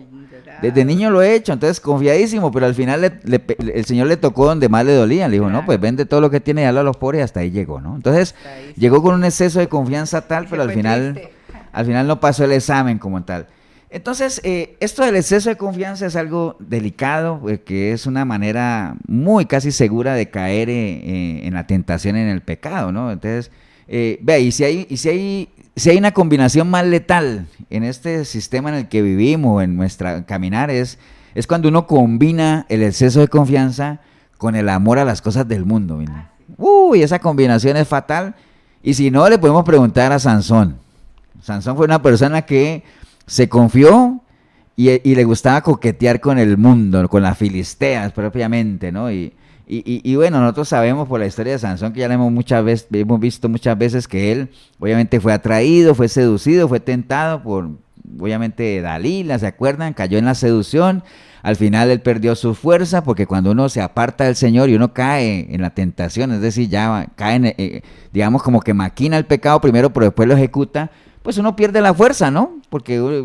Desde niño lo he hecho, entonces confiadísimo, pero al final el Señor le tocó donde más le dolía. Le dijo, no, pues vende todo lo que tiene y dalo a los pobres y hasta ahí llegó, ¿no? Entonces Hasta ahí. llegó con un exceso de confianza tal, pero fue triste. al final no pasó el examen como tal. Entonces, esto del exceso de confianza es algo delicado, que es una manera muy casi segura de caer en la tentación, en el pecado, ¿no? Entonces, vea, y si hay una combinación más letal en este sistema en el que vivimos, en nuestra caminar, es cuando uno combina el exceso de confianza con el amor a las cosas del mundo, ¿verdad? Uy, esa combinación es fatal. Y si no, le podemos preguntar a Sansón. Sansón fue una persona que se confió y le gustaba coquetear con el mundo, con las filisteas propiamente, ¿no? Y bueno, nosotros sabemos por la historia de Sansón, que ya hemos visto muchas veces que él obviamente fue atraído, fue seducido, fue tentado por, obviamente, Dalila, ¿se acuerdan? Cayó en la seducción. Al final él perdió su fuerza, porque cuando uno se aparta del Señor y uno cae en la tentación, es decir, ya cae, digamos, como que maquina el pecado primero, pero después lo ejecuta, pues uno pierde la fuerza, ¿no? Porque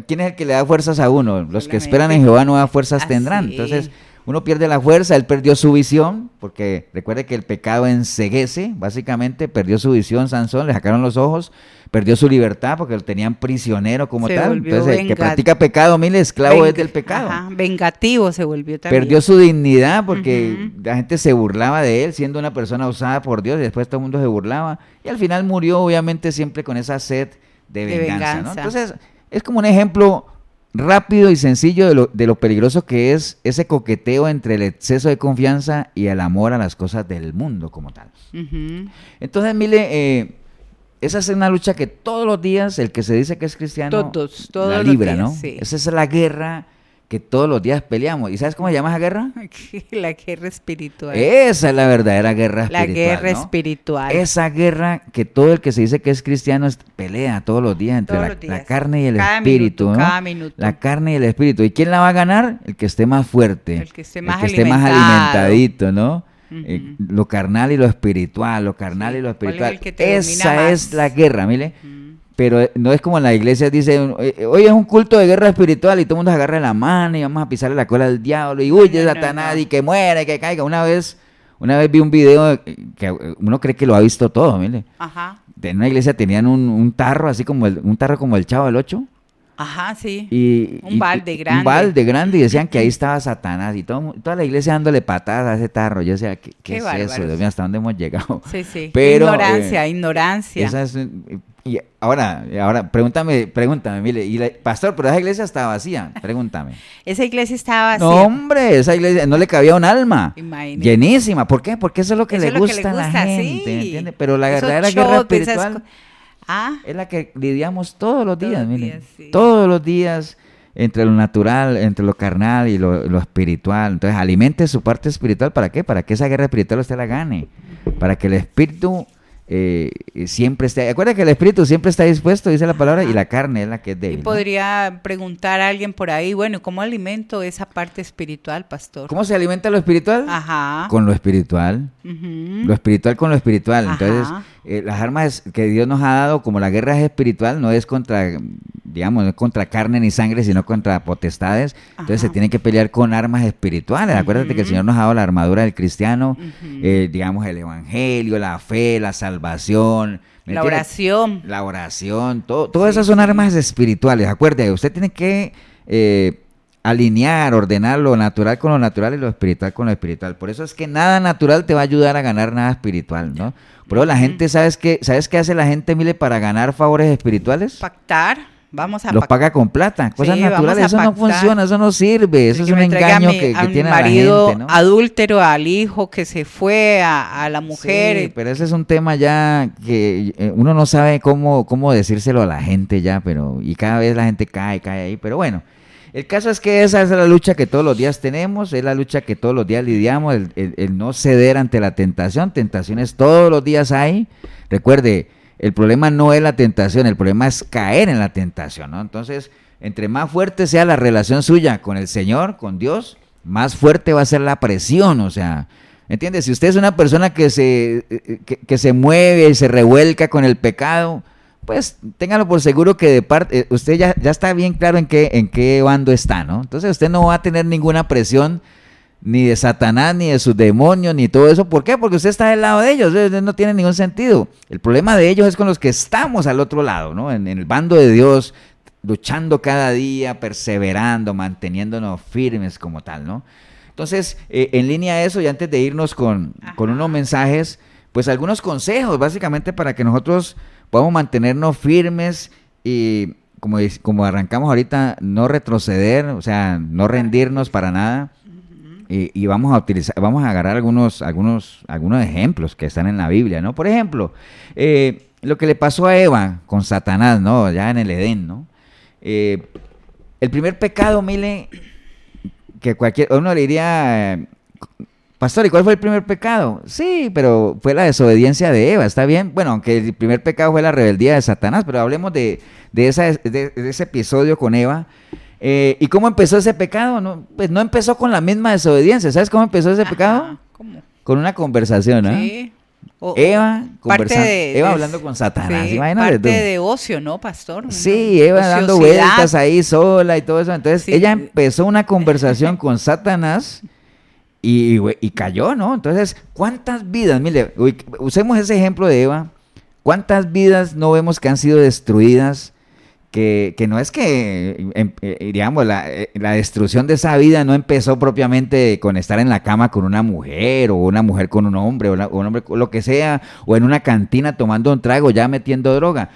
¿quién es el que le da fuerzas a uno? Los que esperan en Jehová nuevas fuerzas tendrán. Entonces, uno pierde la fuerza, él perdió su visión, porque recuerde que el pecado enceguece, básicamente, perdió su visión Sansón, le sacaron los ojos, perdió su libertad porque lo tenían prisionero como tal. Entonces, el que practica pecado, mire, esclavo es del pecado. Ajá, vengativo se volvió también. Perdió su dignidad porque la gente se burlaba de él, siendo una persona usada por Dios, y después todo el mundo se burlaba. Y al final murió, obviamente, siempre con esa sed de venganza, ¿no? Entonces, es como un ejemplo rápido y sencillo de lo peligroso que es ese coqueteo entre el exceso de confianza y el amor a las cosas del mundo como tal. Entonces, mire, esa es una lucha que todos los días el que se dice que es cristiano todos la libra, los días, ¿no? sí. Esa es la guerra que todos los días peleamos. ¿Y sabes cómo se llama esa guerra? La guerra espiritual. Esa es la verdadera guerra espiritual. La guerra ¿no? espiritual. Esa guerra que todo el que se dice que es cristiano pelea todos los días entre la carne y el espíritu. Minuto, ¿no? cada minuto. La carne y el espíritu. ¿Y quién la va a ganar? El que esté más fuerte. El que esté más alimentadito, ¿no? Lo carnal y lo espiritual, lo carnal y lo espiritual. Esa es la guerra, mire. Pero no es como en la iglesia dice, hoy es un culto de guerra espiritual y todo el mundo se agarra la mano y vamos a pisarle la cola al diablo y huye Satanás y que muera y que caiga. Una vez vi un video que uno cree que lo ha visto todo, mire. Ajá. En una iglesia tenían un tarro así como un tarro como el Chavo del Ocho. Ajá, sí. Un balde grande y decían que ahí estaba Satanás y toda la iglesia dándole patadas a ese tarro. Yo decía, ¿qué es eso? Dios mío, ¿hasta dónde hemos llegado? Sí. Pero, ignorancia. Esa es, y ahora, pregúntame, mire, pastor, pero esa iglesia estaba vacía, pregúntame. Esa iglesia estaba vacía. No, hombre, esa iglesia no le cabía un alma. Imagínate. Llenísima. ¿Por qué? Porque eso es lo que, le, gusta a la gente, sí. ¿entiende? Pero la verdadera guerra espiritual es la que lidiamos todos los días, mire. Sí. Todos los días, entre lo natural, entre lo carnal y lo espiritual. Entonces, alimente su parte espiritual, ¿para qué? Para que esa guerra espiritual usted la gane. Para que el espíritu siempre esté... Acuerda que el espíritu siempre está dispuesto, dice la palabra, y la carne es la que es débil. Y podría preguntar a alguien por ahí, bueno, ¿cómo alimento esa parte espiritual, pastor? ¿Cómo se alimenta lo espiritual? Ajá. Con lo espiritual. Lo espiritual con lo espiritual. Ajá. Entonces, las armas que Dios nos ha dado, como la guerra es espiritual, no es contra, digamos, no es contra carne ni sangre, sino contra potestades. Entonces se tiene que pelear con armas espirituales. Acuérdate que el Señor nos ha dado la armadura del cristiano, digamos, el evangelio, la fe, la salvación. La oración. La oración, todas esas son armas espirituales. Acuérdate, usted tiene que alinear, ordenar lo natural con lo natural y lo espiritual con lo espiritual. Por eso es que nada natural te va a ayudar a ganar nada espiritual, ¿no? Pero la gente, ¿sabes qué hace la gente, mire, para ganar favores espirituales? Pactar. Vamos a los paga con plata, cosas naturales, eso no funciona, eso no sirve, eso es un engaño que tiene la gente, ¿no? Adúltero, al hijo que se fue, a la mujer. Sí, pero ese es un tema ya que uno no sabe cómo decírselo a la gente ya, y cada vez la gente cae ahí, pero bueno. El caso es que esa es la lucha que todos los días tenemos, es la lucha que todos los días lidiamos, el no ceder ante la tentación. Tentaciones todos los días hay. Recuerde, el problema no es la tentación, el problema es caer en la tentación, ¿no? Entonces, entre más fuerte sea la relación suya con el Señor, con Dios, más fuerte va a ser la presión, o sea, ¿entiendes? Si usted es una persona que se mueve y se revuelca con el pecado, pues téngalo por seguro que de parte usted ya está bien claro en qué bando está, ¿no? Entonces usted no va a tener ninguna presión ni de Satanás, ni de sus demonios, ni todo eso. ¿Por qué? Porque usted está del lado de ellos, no tiene ningún sentido. El problema de ellos es con los que estamos al otro lado, ¿no? En el bando de Dios, luchando cada día, perseverando, manteniéndonos firmes como tal, ¿no? Entonces, en línea a eso, y antes de irnos con unos mensajes, pues algunos consejos, básicamente, para que nosotros podamos mantenernos firmes y, como arrancamos ahorita, no retroceder, o sea, no rendirnos para nada. Y vamos a agarrar algunos ejemplos que están en la Biblia, ¿no? Por ejemplo, lo que le pasó a Eva con Satanás, ¿no? Ya en el Edén, ¿no? El primer pecado, mire, que uno le diría, pastor, ¿y cuál fue el primer pecado? Sí, pero fue la desobediencia de Eva, ¿está bien? Bueno, aunque el primer pecado fue la rebeldía de Satanás, pero hablemos de ese episodio con Eva. ¿Y cómo empezó ese pecado? No, pues no empezó con la misma desobediencia. ¿Sabes cómo empezó ese pecado? ¿Cómo? Con una conversación, ¿no? Sí. Eva hablando con Satanás. Sí, Imagínate parte tú. de ocio, ¿no, pastor? Sí, Eva dando vueltas ahí sola y todo eso. Entonces Sí. ella empezó una conversación con Satanás y cayó, ¿no? Entonces, ¿cuántas vidas? Mire, usemos ese ejemplo de Eva. ¿Cuántas vidas no vemos que han sido destruidas? Que no es que, digamos, la destrucción de esa vida no empezó propiamente con estar en la cama con una mujer, o una mujer con un hombre, o un hombre con lo que sea, o en una cantina tomando un trago, ya metiendo droga.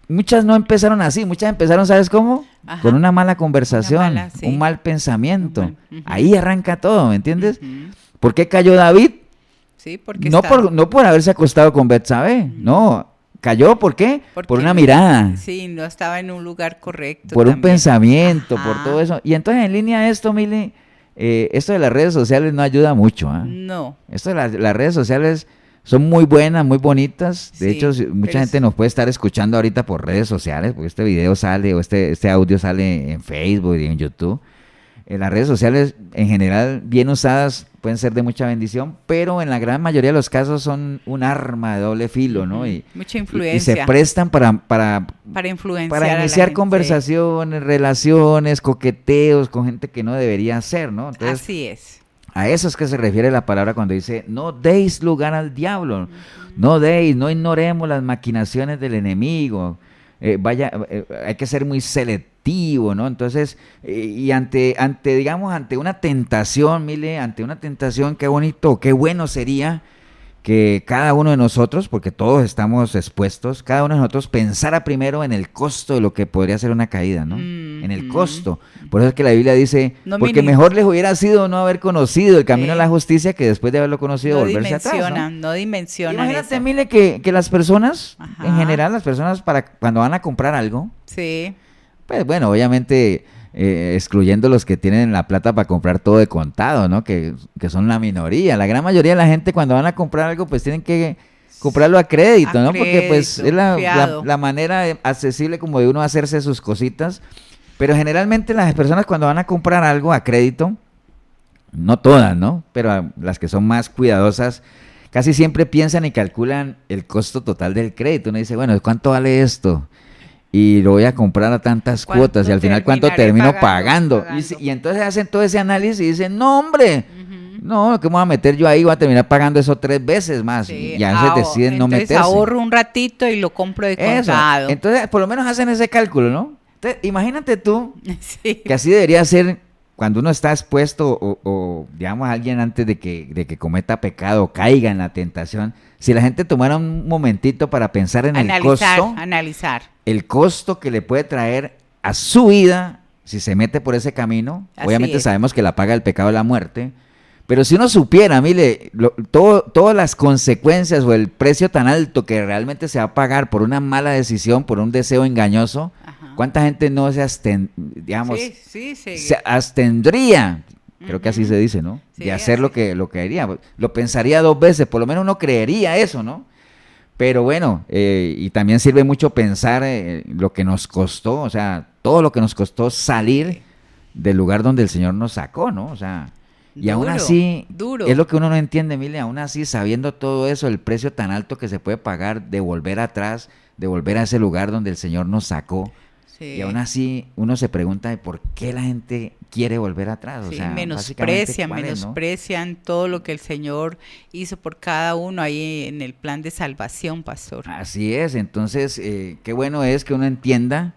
Muchas no empezaron así, muchas empezaron, ¿sabes cómo? Ajá. Con una mala conversación, sí. un mal pensamiento. Ujú. Ahí arranca todo, ¿me entiendes? Ujú. ¿Por qué cayó David? Sí, porque No por haberse acostado con Betsabé, no. ¿Cayó por qué? Porque Por una mirada. Sí, no estaba en un lugar correcto. Por un también. pensamiento, por Ajá. todo eso. Y entonces en línea de esto, Mili, esto de las redes sociales no ayuda mucho. ¿Ah? No. Esto de las redes sociales son muy buenas, muy bonitas. De Sí, hecho, mucha pero gente nos puede estar escuchando ahorita por redes sociales, porque este video sale o este audio sale en Facebook y en YouTube. Las redes sociales en general, bien usadas, pueden ser de mucha bendición, pero en la gran mayoría de los casos son un arma de doble filo, ¿no? Mucha Y influencia. se prestan para influenciar para a la iniciar gente. conversaciones, relaciones, coqueteos con gente que no debería ser, ¿no? Entonces, Así es. a eso es que se refiere la palabra cuando dice, no deis lugar al diablo, no ignoremos las maquinaciones del enemigo, hay que ser muy selectivo, ¿no? Entonces, y ante una tentación, Mile, ante una tentación, qué bonito, qué bueno sería que cada uno de nosotros, porque todos estamos expuestos, cada uno de nosotros pensara primero en el costo de lo que podría ser una caída, ¿no? En el costo. Por eso es que la Biblia dice, No porque mejor les hubiera sido no haber conocido el camino a la justicia que después de haberlo conocido volverse atrás, ¿no? No dimensionan Imagínate, eso. Mile, que las personas, Ajá. en general, las personas para cuando van a comprar algo, Sí. pues bueno, obviamente excluyendo los que tienen la plata para comprar todo de contado, ¿no? Que son la minoría. La gran mayoría de la gente cuando van a comprar algo, pues tienen que comprarlo a crédito, ¿no? Porque pues es la manera accesible como de uno hacerse sus cositas. Pero generalmente las personas cuando van a comprar algo a crédito, no todas, ¿no? Pero las que son más cuidadosas, casi siempre piensan y calculan el costo total del crédito. Uno dice, bueno, ¿cuánto vale esto? Y lo voy a comprar a tantas cuotas y al final ¿cuánto termino pagando? Y entonces hacen todo ese análisis y dicen, no hombre, no, ¿qué me voy a meter yo ahí? Voy a terminar pagando eso 3 veces más. Sí. Y a veces deciden no meterse. Entonces ahorro un ratito y lo compro de contado. Entonces, por lo menos hacen ese cálculo, ¿no? Entonces, imagínate tú Sí. que así debería ser cuando uno está expuesto o digamos, alguien antes de que cometa pecado o caiga en la tentación. Si la gente tomara un momentito para pensar en Analizar. el costo que le puede traer a su vida si se mete por ese camino, Así obviamente es. sabemos que la paga el pecado de la muerte, pero si uno supiera, mire, todas las consecuencias o el precio tan alto que realmente se va a pagar por una mala decisión, por un deseo engañoso, Ajá. ¿cuánta gente no se abstendría? Creo que así se dice, ¿no? Sí, de hacer así. lo que haría. Lo pensaría 2 veces, por lo menos uno creería eso, ¿no? Pero bueno, y también sirve mucho pensar lo que nos costó, o sea, todo lo que nos costó salir del lugar donde el Señor nos sacó, ¿no? O sea, y aún así, duro. es lo que uno no entiende, Mile, aún así, sabiendo todo eso, el precio tan alto que se puede pagar de volver atrás, de volver a ese lugar donde el Señor nos sacó, Sí. y aún así uno se pregunta de por qué la gente quiere volver atrás. O Sí, sea, básicamente, ¿cuál es, no? menosprecian todo lo que el Señor hizo por cada uno ahí en el plan de salvación, pastor. Así es, entonces qué bueno es que uno entienda,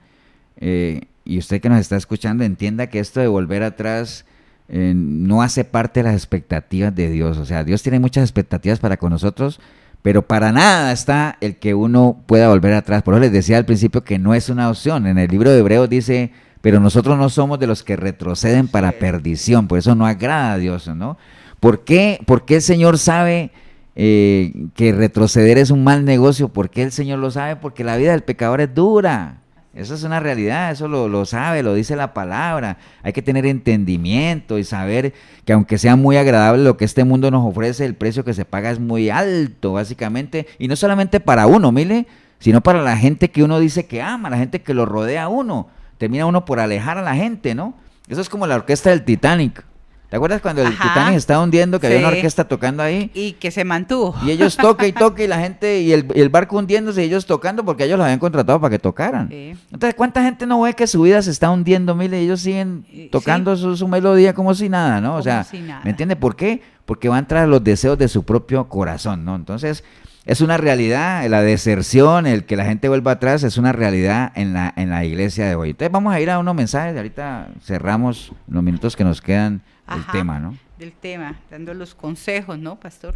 y usted que nos está escuchando entienda que esto de volver atrás no hace parte de las expectativas de Dios. O sea, Dios tiene muchas expectativas para con nosotros, pero para nada está el que uno pueda volver atrás. Por eso les decía al principio que no es una opción. En el libro de Hebreos dice, pero nosotros no somos de los que retroceden para perdición, por eso no agrada a Dios, ¿no? ¿Por qué el Señor sabe que retroceder es un mal negocio? ¿Por qué el Señor lo sabe? Porque la vida del pecador es dura. Eso es una realidad, eso lo sabe, lo dice la palabra. Hay que tener entendimiento y saber que aunque sea muy agradable lo que este mundo nos ofrece, el precio que se paga es muy alto, básicamente. Y no solamente para uno, mire, sino para la gente que uno dice que ama, la gente que lo rodea a uno. Termina uno por alejar a la gente, ¿no? Eso es como la orquesta del Titanic. ¿Te acuerdas cuando el Titanic estaba hundiendo, que había una orquesta tocando ahí? Y que se mantuvo. Y ellos tocan y la gente, y el barco hundiéndose y ellos tocando porque ellos los habían contratado para que tocaran. Sí. Entonces, ¿cuánta gente no ve que su vida se está hundiendo, mire, y ellos siguen tocando su melodía como si nada, ¿no? O sea, ¿me entiende por qué? Porque van tras los deseos de su propio corazón, ¿no? Entonces, es una realidad, la deserción, el que la gente vuelva atrás, es una realidad en la iglesia de hoy. Entonces, vamos a ir a unos mensajes, ahorita cerramos los minutos que nos quedan. El tema, ¿no? Del tema, dando los consejos, ¿no, pastor?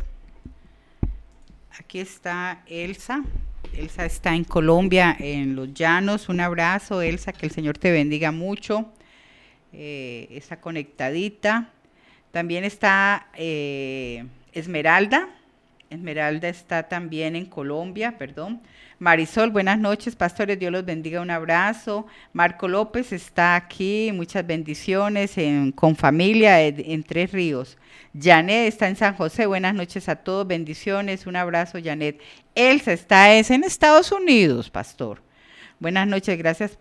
Aquí está Elsa. Elsa está en Colombia, en Los Llanos. Un abrazo, Elsa, que el Señor te bendiga mucho. Está conectadita. También está Esmeralda. Esmeralda está también en Colombia, perdón. Marisol, buenas noches, pastores, Dios los bendiga, un abrazo. Marco López está aquí, muchas bendiciones, con familia en Tres Ríos. Janet está en San José, buenas noches a todos, bendiciones, un abrazo, Janet. Elsa está en Estados Unidos, pastor. Buenas noches, gracias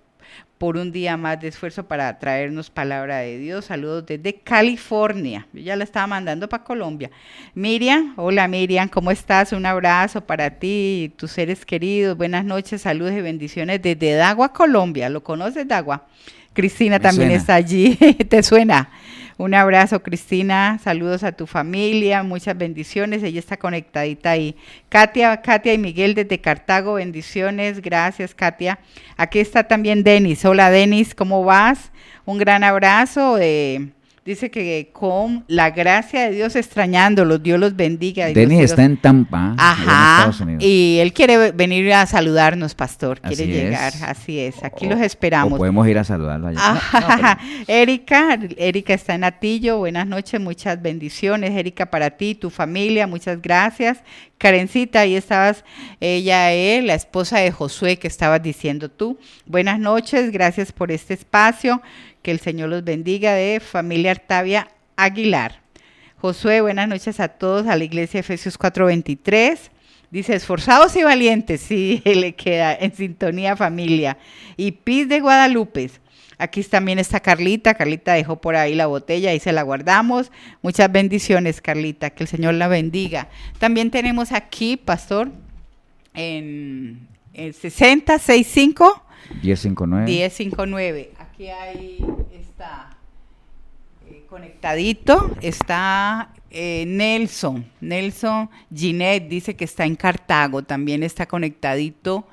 por un día más de esfuerzo para traernos palabra de Dios. Saludos desde California. Yo ya la estaba mandando para Colombia. Miriam, hola Miriam, ¿cómo estás? Un abrazo para ti y tus seres queridos. Buenas noches, saludos y bendiciones desde Dagua, Colombia. ¿Lo conoces, Dagua? Cristina también está allí. ¿Te suena? Un abrazo, Cristina, saludos a tu familia, muchas bendiciones, ella está conectadita ahí. Katia y Miguel desde Cartago, bendiciones, gracias Katia. Aquí está también Denis, hola Denis, ¿cómo vas? Un gran abrazo, dice que con la gracia de Dios extrañándolos, Dios los bendiga. Denis está en Tampa, en Estados Unidos. Y él quiere venir a saludarnos, pastor, quiere llegar, así es, aquí los esperamos. O podemos ir a saludarlo allá. Erika está en Atillo, buenas noches, muchas bendiciones, Erika, para ti, tu familia, muchas gracias. Karencita, ahí estabas, la esposa de Josué que estabas diciendo tú. Buenas noches, gracias por este espacio. Que el Señor los bendiga, de familia Artavia Aguilar. Josué, buenas noches a todos, a la iglesia Efesios 4:23. Dice, esforzados y valientes, sí, le queda en sintonía familia. Y Piz de Guadalupe. Aquí también está Carlita. Carlita dejó por ahí la botella, ahí se la guardamos. Muchas bendiciones, Carlita, que el Señor la bendiga. También tenemos aquí, pastor, en 6065 1059. Aquí ahí está conectadito, está Nelson Ginette, dice que está en Cartago, también está conectadito.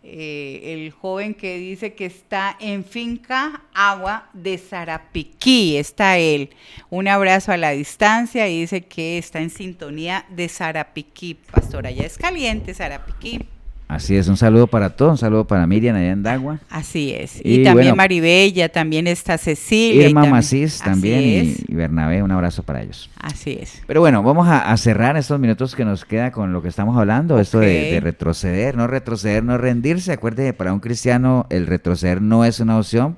El joven que dice que está en Finca Agua de Sarapiquí, está él. Un abrazo a la distancia y dice que está en sintonía de Sarapiquí. Pastora, ya es caliente Sarapiquí. Así es, un saludo para todos, un saludo para Miriam allá en Dagua. Así es, y también bueno, Maribella, también está Cecilia. Irma Macís también y Bernabé, un abrazo para ellos. Así es. Pero bueno, vamos a cerrar estos minutos que nos queda con lo que estamos hablando, esto de retroceder, no rendirse. Acuérdate, para un cristiano el retroceder no es una opción,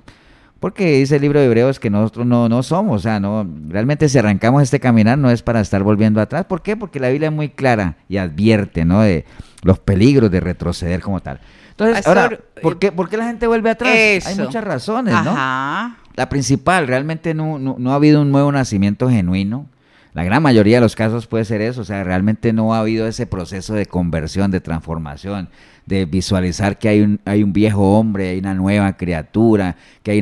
porque dice el libro de Hebreos que nosotros no somos, o sea, no, realmente si arrancamos este caminar no es para estar volviendo atrás. ¿Por qué? Porque la Biblia es muy clara y advierte, ¿no?, de los peligros de retroceder como tal. Entonces, pastor, ahora, ¿por qué la gente vuelve atrás? Eso. Hay muchas razones, ¿no? Ajá. La principal, realmente no ha habido un nuevo nacimiento genuino. La gran mayoría de los casos puede ser eso, o sea, realmente no ha habido ese proceso de conversión, de transformación, de visualizar que hay un viejo hombre, hay una nueva criatura, que hay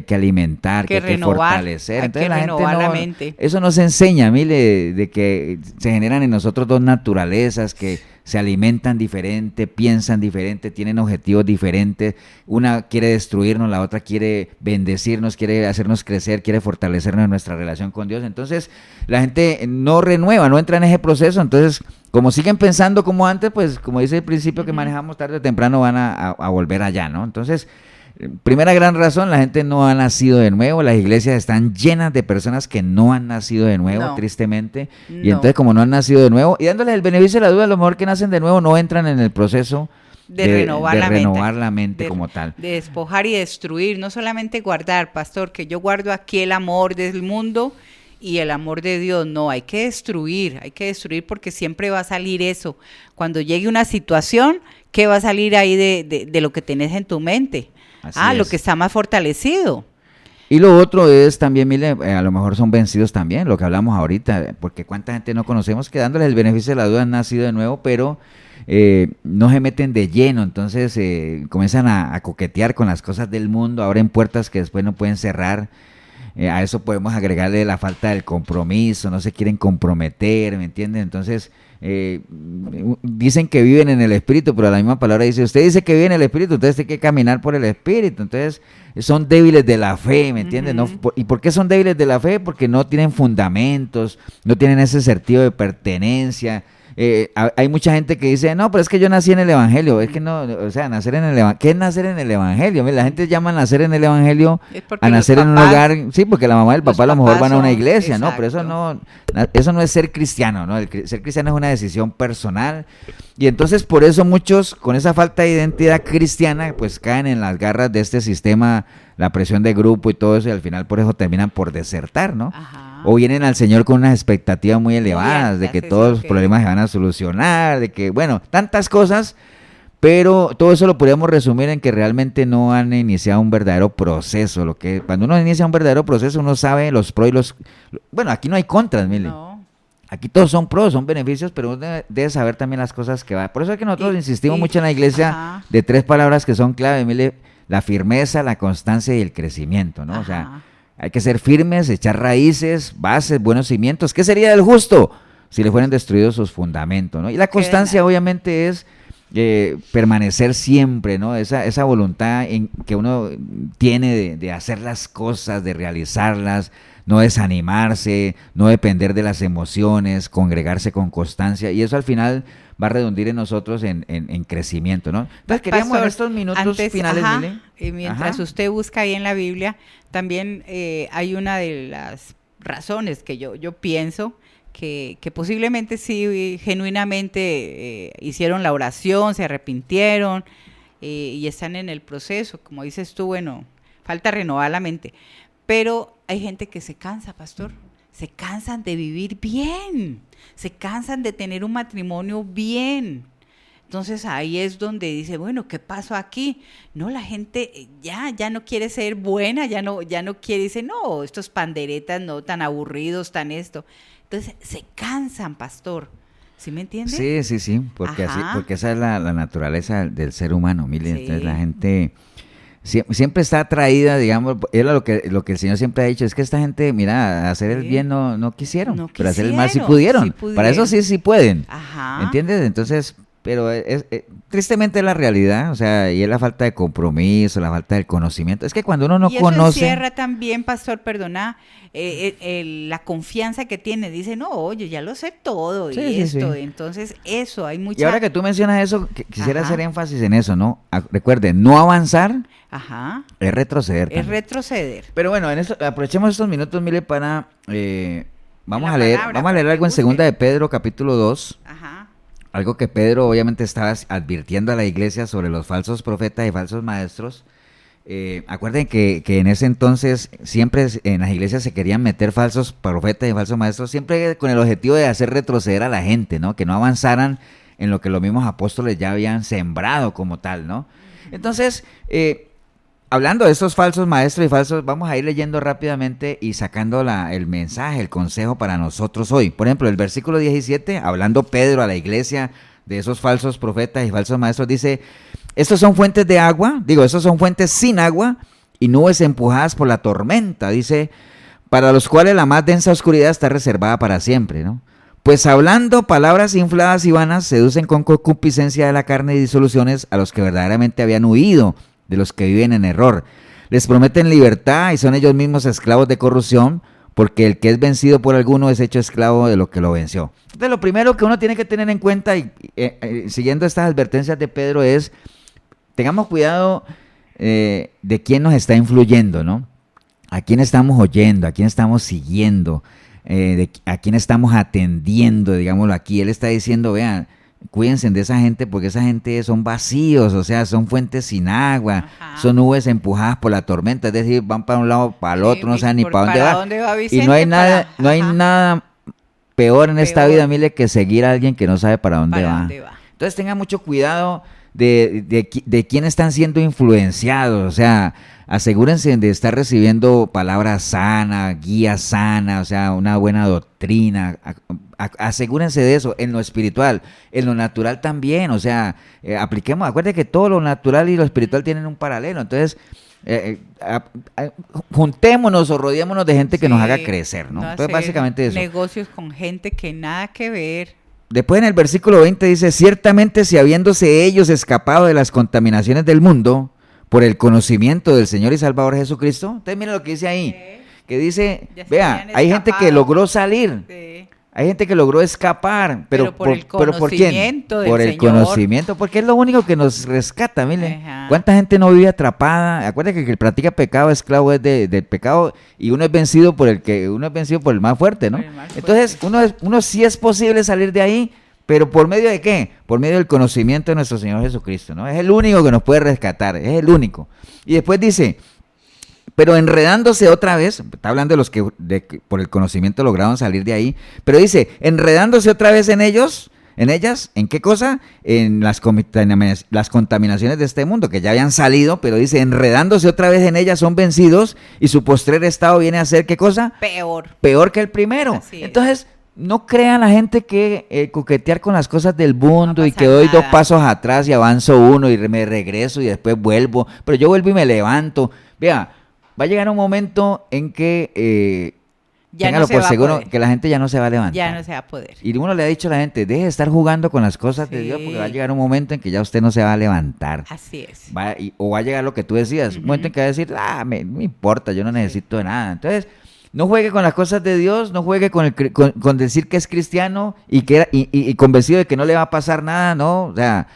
que alimentar, que hay que fortalecer. Entonces, la gente la mente. Eso nos enseña, mire, de que se generan en nosotros dos naturalezas que se alimentan diferente, piensan diferente, tienen objetivos diferentes. Una quiere destruirnos, la otra quiere bendecirnos, quiere hacernos crecer, quiere fortalecernos en nuestra relación con Dios. Entonces, la gente no renueva, no entra en ese proceso. Entonces, como siguen pensando como antes, pues, como dice el principio que manejamos, tarde o temprano van a volver allá, ¿no? Entonces, Primera gran razón, la gente no ha nacido de nuevo, las iglesias están llenas de personas que no han nacido de nuevo, No. tristemente, y No. entonces como no han nacido de nuevo, y dándoles el beneficio de la duda, a lo mejor que nacen de nuevo no entran en el proceso De renovar la mente. renovar la mente De- como tal. De despojar y destruir, no solamente guardar, pastor, que yo guardo aquí el amor del mundo y el amor de Dios. No, hay que destruir porque siempre va a salir eso. Cuando llegue una situación, ¿qué va a salir ahí de lo que tenés en tu mente? Así Lo es. que está más fortalecido. Y lo otro es también, mire, a lo mejor son vencidos también, lo que hablamos ahorita, porque cuánta gente no conocemos que dándoles el beneficio de la duda han nacido de nuevo, pero no se meten de lleno, entonces comienzan a coquetear con las cosas del mundo, abren puertas que después no pueden cerrar. A eso podemos agregarle la falta del compromiso, no se quieren comprometer, ¿me entienden? Entonces, dicen que viven en el Espíritu, pero la misma palabra dice, usted dice que vive en el Espíritu, entonces tiene que caminar por el Espíritu, entonces son débiles de la fe, ¿me entienden? ¿Y por qué son débiles de la fe? Porque no tienen fundamentos, no tienen ese sentido de pertenencia. Hay mucha gente que dice, no, pero es que yo nací en el Evangelio, es que no, o sea, nacer en el Evangelio, ¿qué es nacer en el Evangelio? Mira, la gente llama nacer en el Evangelio Es porque a los nacer en un papás- lugar, sí, porque la mamá y el los papá a lo mejor papás van a una son- iglesia, ¿no? Pero exacto. eso no es ser cristiano, ¿no? Ser cristiano es una decisión personal, y entonces por eso muchos, con esa falta de identidad cristiana, pues caen en las garras de este sistema, la presión de grupo y todo eso, y al final por eso terminan por desertar, ¿no? Ajá. O vienen al Señor con unas expectativas muy elevadas, de altas, que eso todos es los lo que- problemas se van a solucionar, de que, bueno, tantas cosas, pero todo eso lo podríamos resumir en que realmente no han iniciado un verdadero proceso. Cuando uno inicia un verdadero proceso, uno sabe los pros y los... Bueno, aquí no hay contras, mire. No. Aquí todos son pros, son beneficios, pero uno debe saber también las cosas que va. Por eso es que nosotros insistimos mucho en la iglesia Ajá. de 3 palabras que son clave, mire, la firmeza, la constancia y el crecimiento, ¿no? O sea, Ajá. hay que ser firmes, echar raíces, bases, buenos cimientos. ¿Qué sería del justo si le fueran destruidos sus fundamentos, ¿no? Y la constancia obviamente es permanecer siempre, ¿no? Esa voluntad que uno tiene de hacer las cosas, de realizarlas, no desanimarse, no depender de las emociones, congregarse con constancia, y eso al final va a redundar en nosotros en crecimiento, ¿no? Entonces queríamos en Pastor, estos minutos antes, finales, ajá, Mile. y mientras Ajá. usted busca ahí en la Biblia, también hay una de las razones que yo pienso que posiblemente sí, genuinamente hicieron la oración, se arrepintieron y están en el proceso. Como dices tú, bueno, falta renovar la mente. Pero hay gente que se cansa, pastor. Se cansan de vivir bien. Se cansan de tener un matrimonio bien. Entonces ahí es donde dice, bueno, ¿qué pasó aquí? No, la gente ya no quiere ser buena, ya no quiere, dice, no, estos panderetas no, tan aburridos, tan esto. Entonces se cansan, pastor. ¿Sí me entiende? Sí, porque Ajá. porque esa es la naturaleza del ser humano, Mile. Sí. Entonces la gente siempre está atraída, digamos, era lo que el Señor siempre ha dicho, es que esta gente, mira, hacer el Sí. bien no quisieron, No pero hacer el mal sí quisieron, pudieron. sí Para eso sí pueden. Ajá. ¿Entiendes? Entonces, pero tristemente es la realidad, o sea, y es la falta de compromiso, la falta del conocimiento. Es que cuando uno no y eso conoce... encierra también, pastor, perdona, la confianza que tiene. Dice, no, oye, ya lo sé todo Sí, y sí, esto. sí. Entonces, eso, hay mucha... Y ahora que tú mencionas eso, quisiera Ajá. hacer énfasis en eso, ¿no? Recuerden, no avanzar Ajá. es retroceder Es también. retroceder. Pero bueno, aprovechemos estos minutos, Mile, para... vamos La a leer palabra, algo en para que Segunda de busquen. Pedro, capítulo 2. Ajá. Algo que Pedro obviamente estaba advirtiendo a la iglesia sobre los falsos profetas y falsos maestros. Acuerden que en ese entonces siempre en las iglesias se querían meter falsos profetas y falsos maestros, siempre con el objetivo de hacer retroceder a la gente, ¿no? Que no avanzaran en lo que los mismos apóstoles ya habían sembrado como tal, ¿no? Entonces, hablando de estos falsos maestros y falsos, vamos a ir leyendo rápidamente y sacando el mensaje, el consejo para nosotros hoy. Por ejemplo, el versículo 17, hablando Pedro a la iglesia de esos falsos profetas y falsos maestros, dice, estos son fuentes de agua, estos son fuentes sin agua y nubes empujadas por la tormenta, dice, para los cuales la más densa oscuridad está reservada para siempre, ¿no? Pues hablando palabras infladas y vanas, seducen con concupiscencia de la carne y disoluciones a los que verdaderamente habían huido de los que viven en error. Les prometen libertad y son ellos mismos esclavos de corrupción, porque el que es vencido por alguno es hecho esclavo de lo que lo venció. Entonces, lo primero que uno tiene que tener en cuenta, y siguiendo estas advertencias de Pedro, es, tengamos cuidado de quién nos está influyendo, ¿no? A quién estamos oyendo, a quién estamos siguiendo, a quién estamos atendiendo, digámoslo aquí. Él está diciendo, vean, cuídense de esa gente porque esa gente son vacíos, o sea, son fuentes sin agua, Ajá. son nubes empujadas por la tormenta, es decir, van para un lado, para el otro, no saben ni para dónde va. dónde va Vicente, y no hay nada, no hay ajá, nada peor en esta peor. vida, mire, que seguir a alguien que no sabe para dónde ¿Para va. dónde va? Entonces tengan mucho cuidado de quién están siendo influenciados, o sea, asegúrense de estar recibiendo palabras sanas, guía sana, o sea, una buena doctrina, asegúrense de eso en lo espiritual, en lo natural también, o sea, apliquemos, acuérdense que todo lo natural y lo espiritual tienen un paralelo, entonces juntémonos o rodeémonos de gente que nos haga crecer, ¿no? Entonces hacer básicamente eso. negocios con gente que nada que ver. Después en el versículo 20 dice, ciertamente si habiéndose ellos escapado de las contaminaciones del mundo por el conocimiento del Señor y Salvador Jesucristo, entonces miren lo que dice ahí, que dice, Ya se vea, habían hay gente que escapado. logró salir, Sí. hay gente que logró escapar, Pero por el ¿por quién? conocimiento del Por el Señor. conocimiento, porque es lo único que nos rescata, mire. Ajá. ¿Cuánta gente no vive atrapada? Acuérdate que el que practica pecado, esclavo es del pecado, y uno es vencido por el más fuerte, ¿no? Por el más Entonces, uno sí es posible salir de ahí, pero ¿por medio de qué? Por medio del conocimiento de nuestro Señor Jesucristo, ¿no? Es el único que nos puede rescatar, es el único. Y después dice, pero enredándose otra vez, está hablando de los que por el conocimiento lograron salir de ahí, pero dice, enredándose otra vez en ellas, ¿en qué cosa? En las contaminaciones de este mundo, que ya habían salido, pero dice, enredándose otra vez en ellas son vencidos y su postrer estado viene a ser, ¿qué cosa? Peor. Peor que el primero. Así es. Entonces, no crean la gente que coquetear con las cosas del mundo y pasa que doy nada. 2 pasos atrás y avanzo uno y me regreso y después vuelvo, pero yo vuelvo y me levanto. Vea, va a llegar un momento en que, Ya téngalo no se por va a seguro, poder. que la gente ya no se va a levantar. Ya no se va a poder. Y uno le ha dicho a la gente, deje de estar jugando con las cosas de Sí. Dios porque va a llegar un momento en que ya usted no se va a levantar. Así es. O va a llegar lo que tú decías, un momento en que va a decir, me importa, yo no necesito de nada. Entonces, no juegue con las cosas de Dios, no juegue con decir que es cristiano y convencido de que no le va a pasar nada, ¿no? O sea,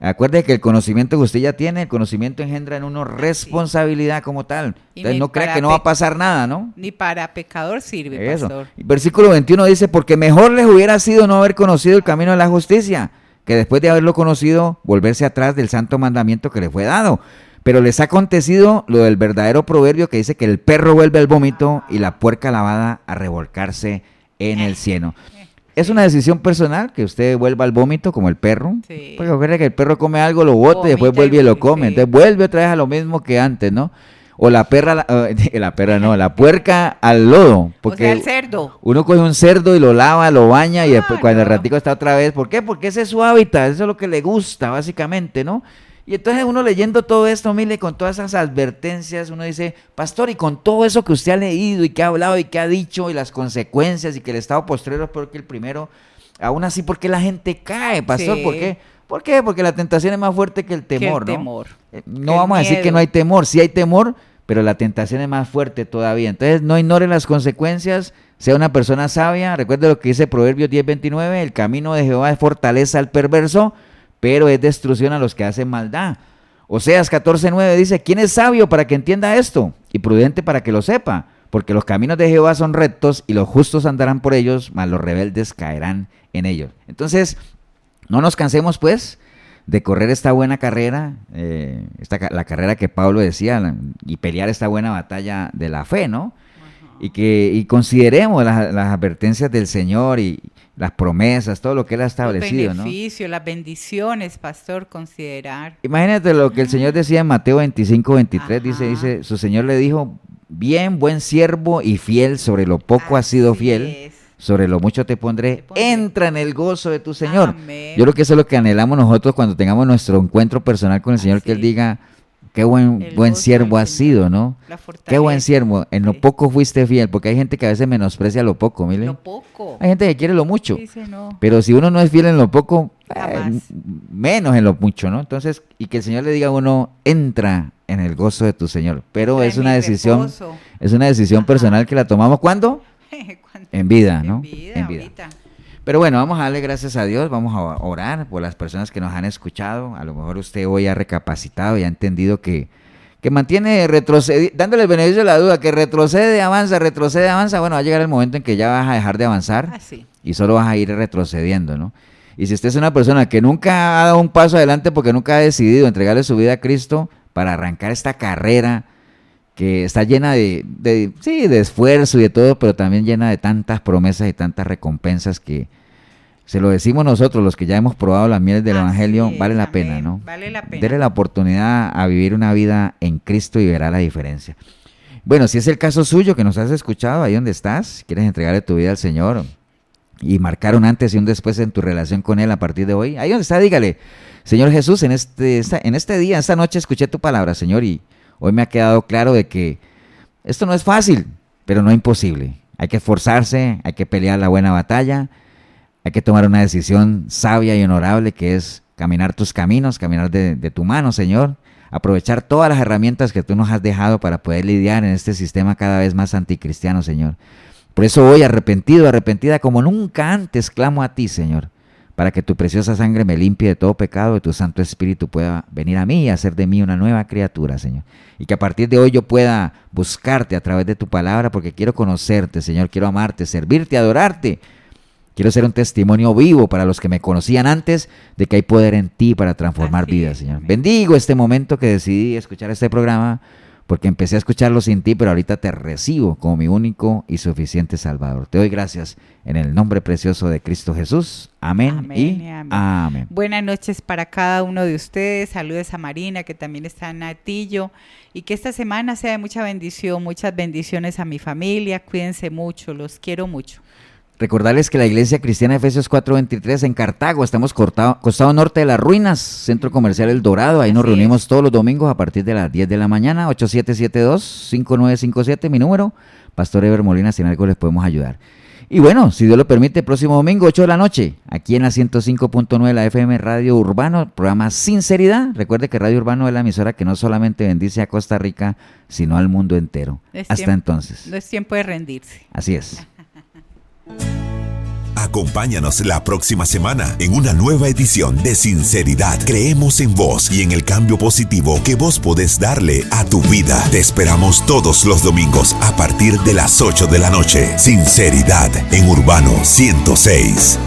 acuerde que el conocimiento que usted ya tiene, el conocimiento engendra en uno responsabilidad como tal. Y Entonces ni no crea para que no va a pasar nada, ¿no? Ni para pecador sirve, Eso. pastor. Y versículo 21 dice, porque mejor les hubiera sido no haber conocido el camino de la justicia, que después de haberlo conocido, volverse atrás del santo mandamiento que le fue dado. Pero les ha acontecido lo del verdadero proverbio que dice que el perro vuelve al vómito y la puerca lavada a revolcarse en el cieno. Es una decisión personal que usted vuelva al vómito como el perro. Sí. Porque recuerde que el perro come algo, lo bota y después Vomita y vuelve y lo vomita, come. sí. Entonces vuelve otra vez a lo mismo que antes, ¿no? O la puerca al lodo. Porque O sea, el cerdo. uno coge un cerdo y lo lava, lo baña y después cuando el no. ratico está otra vez. ¿Por qué? Porque ese es su hábitat, eso es lo que le gusta básicamente, ¿no? Y entonces uno leyendo todo esto, mire, con todas esas advertencias, uno dice, pastor, y con todo eso que usted ha leído y que ha hablado y que ha dicho y las consecuencias y que el estado postrero es peor que el primero, aún así, ¿por qué la gente cae, pastor? Sí. ¿Por qué? ¿Por qué? Porque la tentación es más fuerte que el temor, Que el ¿no? temor. No El vamos a decir que miedo. no hay temor, sí hay temor, pero la tentación es más fuerte todavía. Entonces, no ignore las consecuencias, sea una persona sabia. Recuerde lo que dice Proverbios 10:29, el camino de Jehová es fortaleza al perverso, pero es destrucción a los que hacen maldad. Oseas 14:9 dice, ¿quién es sabio para que entienda esto? Y prudente para que lo sepa, porque los caminos de Jehová son rectos y los justos andarán por ellos, mas los rebeldes caerán en ellos. Entonces, no nos cansemos pues de correr esta buena carrera, la carrera que Pablo decía, y pelear esta buena batalla de la fe, ¿no? Y consideremos las advertencias del Señor y las promesas, todo lo que Él ha establecido, Los ¿no? beneficios, las bendiciones, pastor, considerar. Imagínate lo que el Señor decía en Mateo 25:23, dice, Ajá. su Señor le dijo, bien, buen siervo y fiel, sobre lo poco has sido Así fiel, es. sobre lo mucho te pondré, entra en el gozo de tu Señor. Amén. Yo creo que eso es lo que anhelamos nosotros cuando tengamos nuestro encuentro personal con el Señor, que Él Así. diga, qué El buen gozo siervo del has Señor. sido, ¿no? La Qué buen fortaleza. siervo, en lo Sí. poco fuiste fiel, porque hay gente que a veces menosprecia lo poco, mire. Lo poco. Hay gente que quiere lo mucho, Dice no. pero si uno no es fiel en lo poco, Jamás. menos en lo mucho, ¿no? Entonces, y que el Señor le diga a uno, entra en el gozo de tu Señor. Pero Entra es en una mi decisión, reposo. es una decisión Ajá. personal que la tomamos ¿cuándo? Cuando- En vida, ¿no? En vida, En vida. ahorita. Pero bueno, vamos a darle gracias a Dios, vamos a orar por las personas que nos han escuchado. A lo mejor usted hoy ha recapacitado y ha entendido que que mantiene dándole el beneficio de la duda, que retrocede, avanza, bueno, va a llegar el momento en que ya vas a dejar de avanzar y solo vas a ir retrocediendo, ¿no? Y si usted es una persona que nunca ha dado un paso adelante porque nunca ha decidido entregarle su vida a Cristo para arrancar esta carrera que está llena de esfuerzo y de todo, pero también llena de tantas promesas y tantas recompensas que se lo decimos nosotros, los que ya hemos probado las mieles del Evangelio, vale la pena, ¿no? Vale la pena. Dele la oportunidad a vivir una vida en Cristo y verá la diferencia. Bueno, si es el caso suyo que nos has escuchado, ahí donde estás, quieres entregarle tu vida al Señor y marcar un antes y un después en tu relación con Él a partir de hoy, ahí donde está, dígale, Señor Jesús, en este día, esta noche escuché tu palabra, Señor, y hoy me ha quedado claro de que esto no es fácil, pero no imposible. Hay que esforzarse, hay que pelear la buena batalla, hay que tomar una decisión sabia y honorable que es caminar tus caminos, caminar de tu mano, Señor. Aprovechar todas las herramientas que tú nos has dejado para poder lidiar en este sistema cada vez más anticristiano, Señor. Por eso hoy arrepentido, arrepentida como nunca antes, clamo a ti, Señor, para que tu preciosa sangre me limpie de todo pecado y tu Santo Espíritu pueda venir a mí y hacer de mí una nueva criatura, Señor. Y que a partir de hoy yo pueda buscarte a través de tu palabra porque quiero conocerte, Señor, quiero amarte, servirte, adorarte. Quiero ser un testimonio vivo para los que me conocían antes de que hay poder en ti para transformar vidas, Señor. Bendigo este momento que decidí escuchar este programa porque empecé a escucharlo sin ti, pero ahorita te recibo como mi único y suficiente Salvador. Te doy gracias en el nombre precioso de Cristo Jesús. Amén y amén. Buenas noches para cada uno de ustedes. Saludos a Marina, que también está en Atillo. Y que esta semana sea de mucha bendición, muchas bendiciones a mi familia. Cuídense mucho, los quiero mucho. Recordarles que la Iglesia Cristiana Efesios 4:23 en Cartago, estamos costado norte de las ruinas, Centro Comercial El Dorado, ahí nos reunimos todos los domingos a partir de las 10 de la mañana, 8772-5957, mi número, Pastor Eber Molina, si en algo les podemos ayudar. Y bueno, si Dios lo permite, próximo domingo, 8 de la noche, aquí en la 105.9 la FM Radio Urbano, programa Sinceridad. Recuerde que Radio Urbano es la emisora que no solamente bendice a Costa Rica, sino al mundo entero. Hasta entonces. No es tiempo de rendirse. Así es. Acompáñanos la próxima semana en una nueva edición de Sinceridad. Creemos en vos y en el cambio positivo que vos podés darle a tu vida. Te esperamos todos los domingos a partir de las 8 de la noche. Sinceridad en Urbano 106.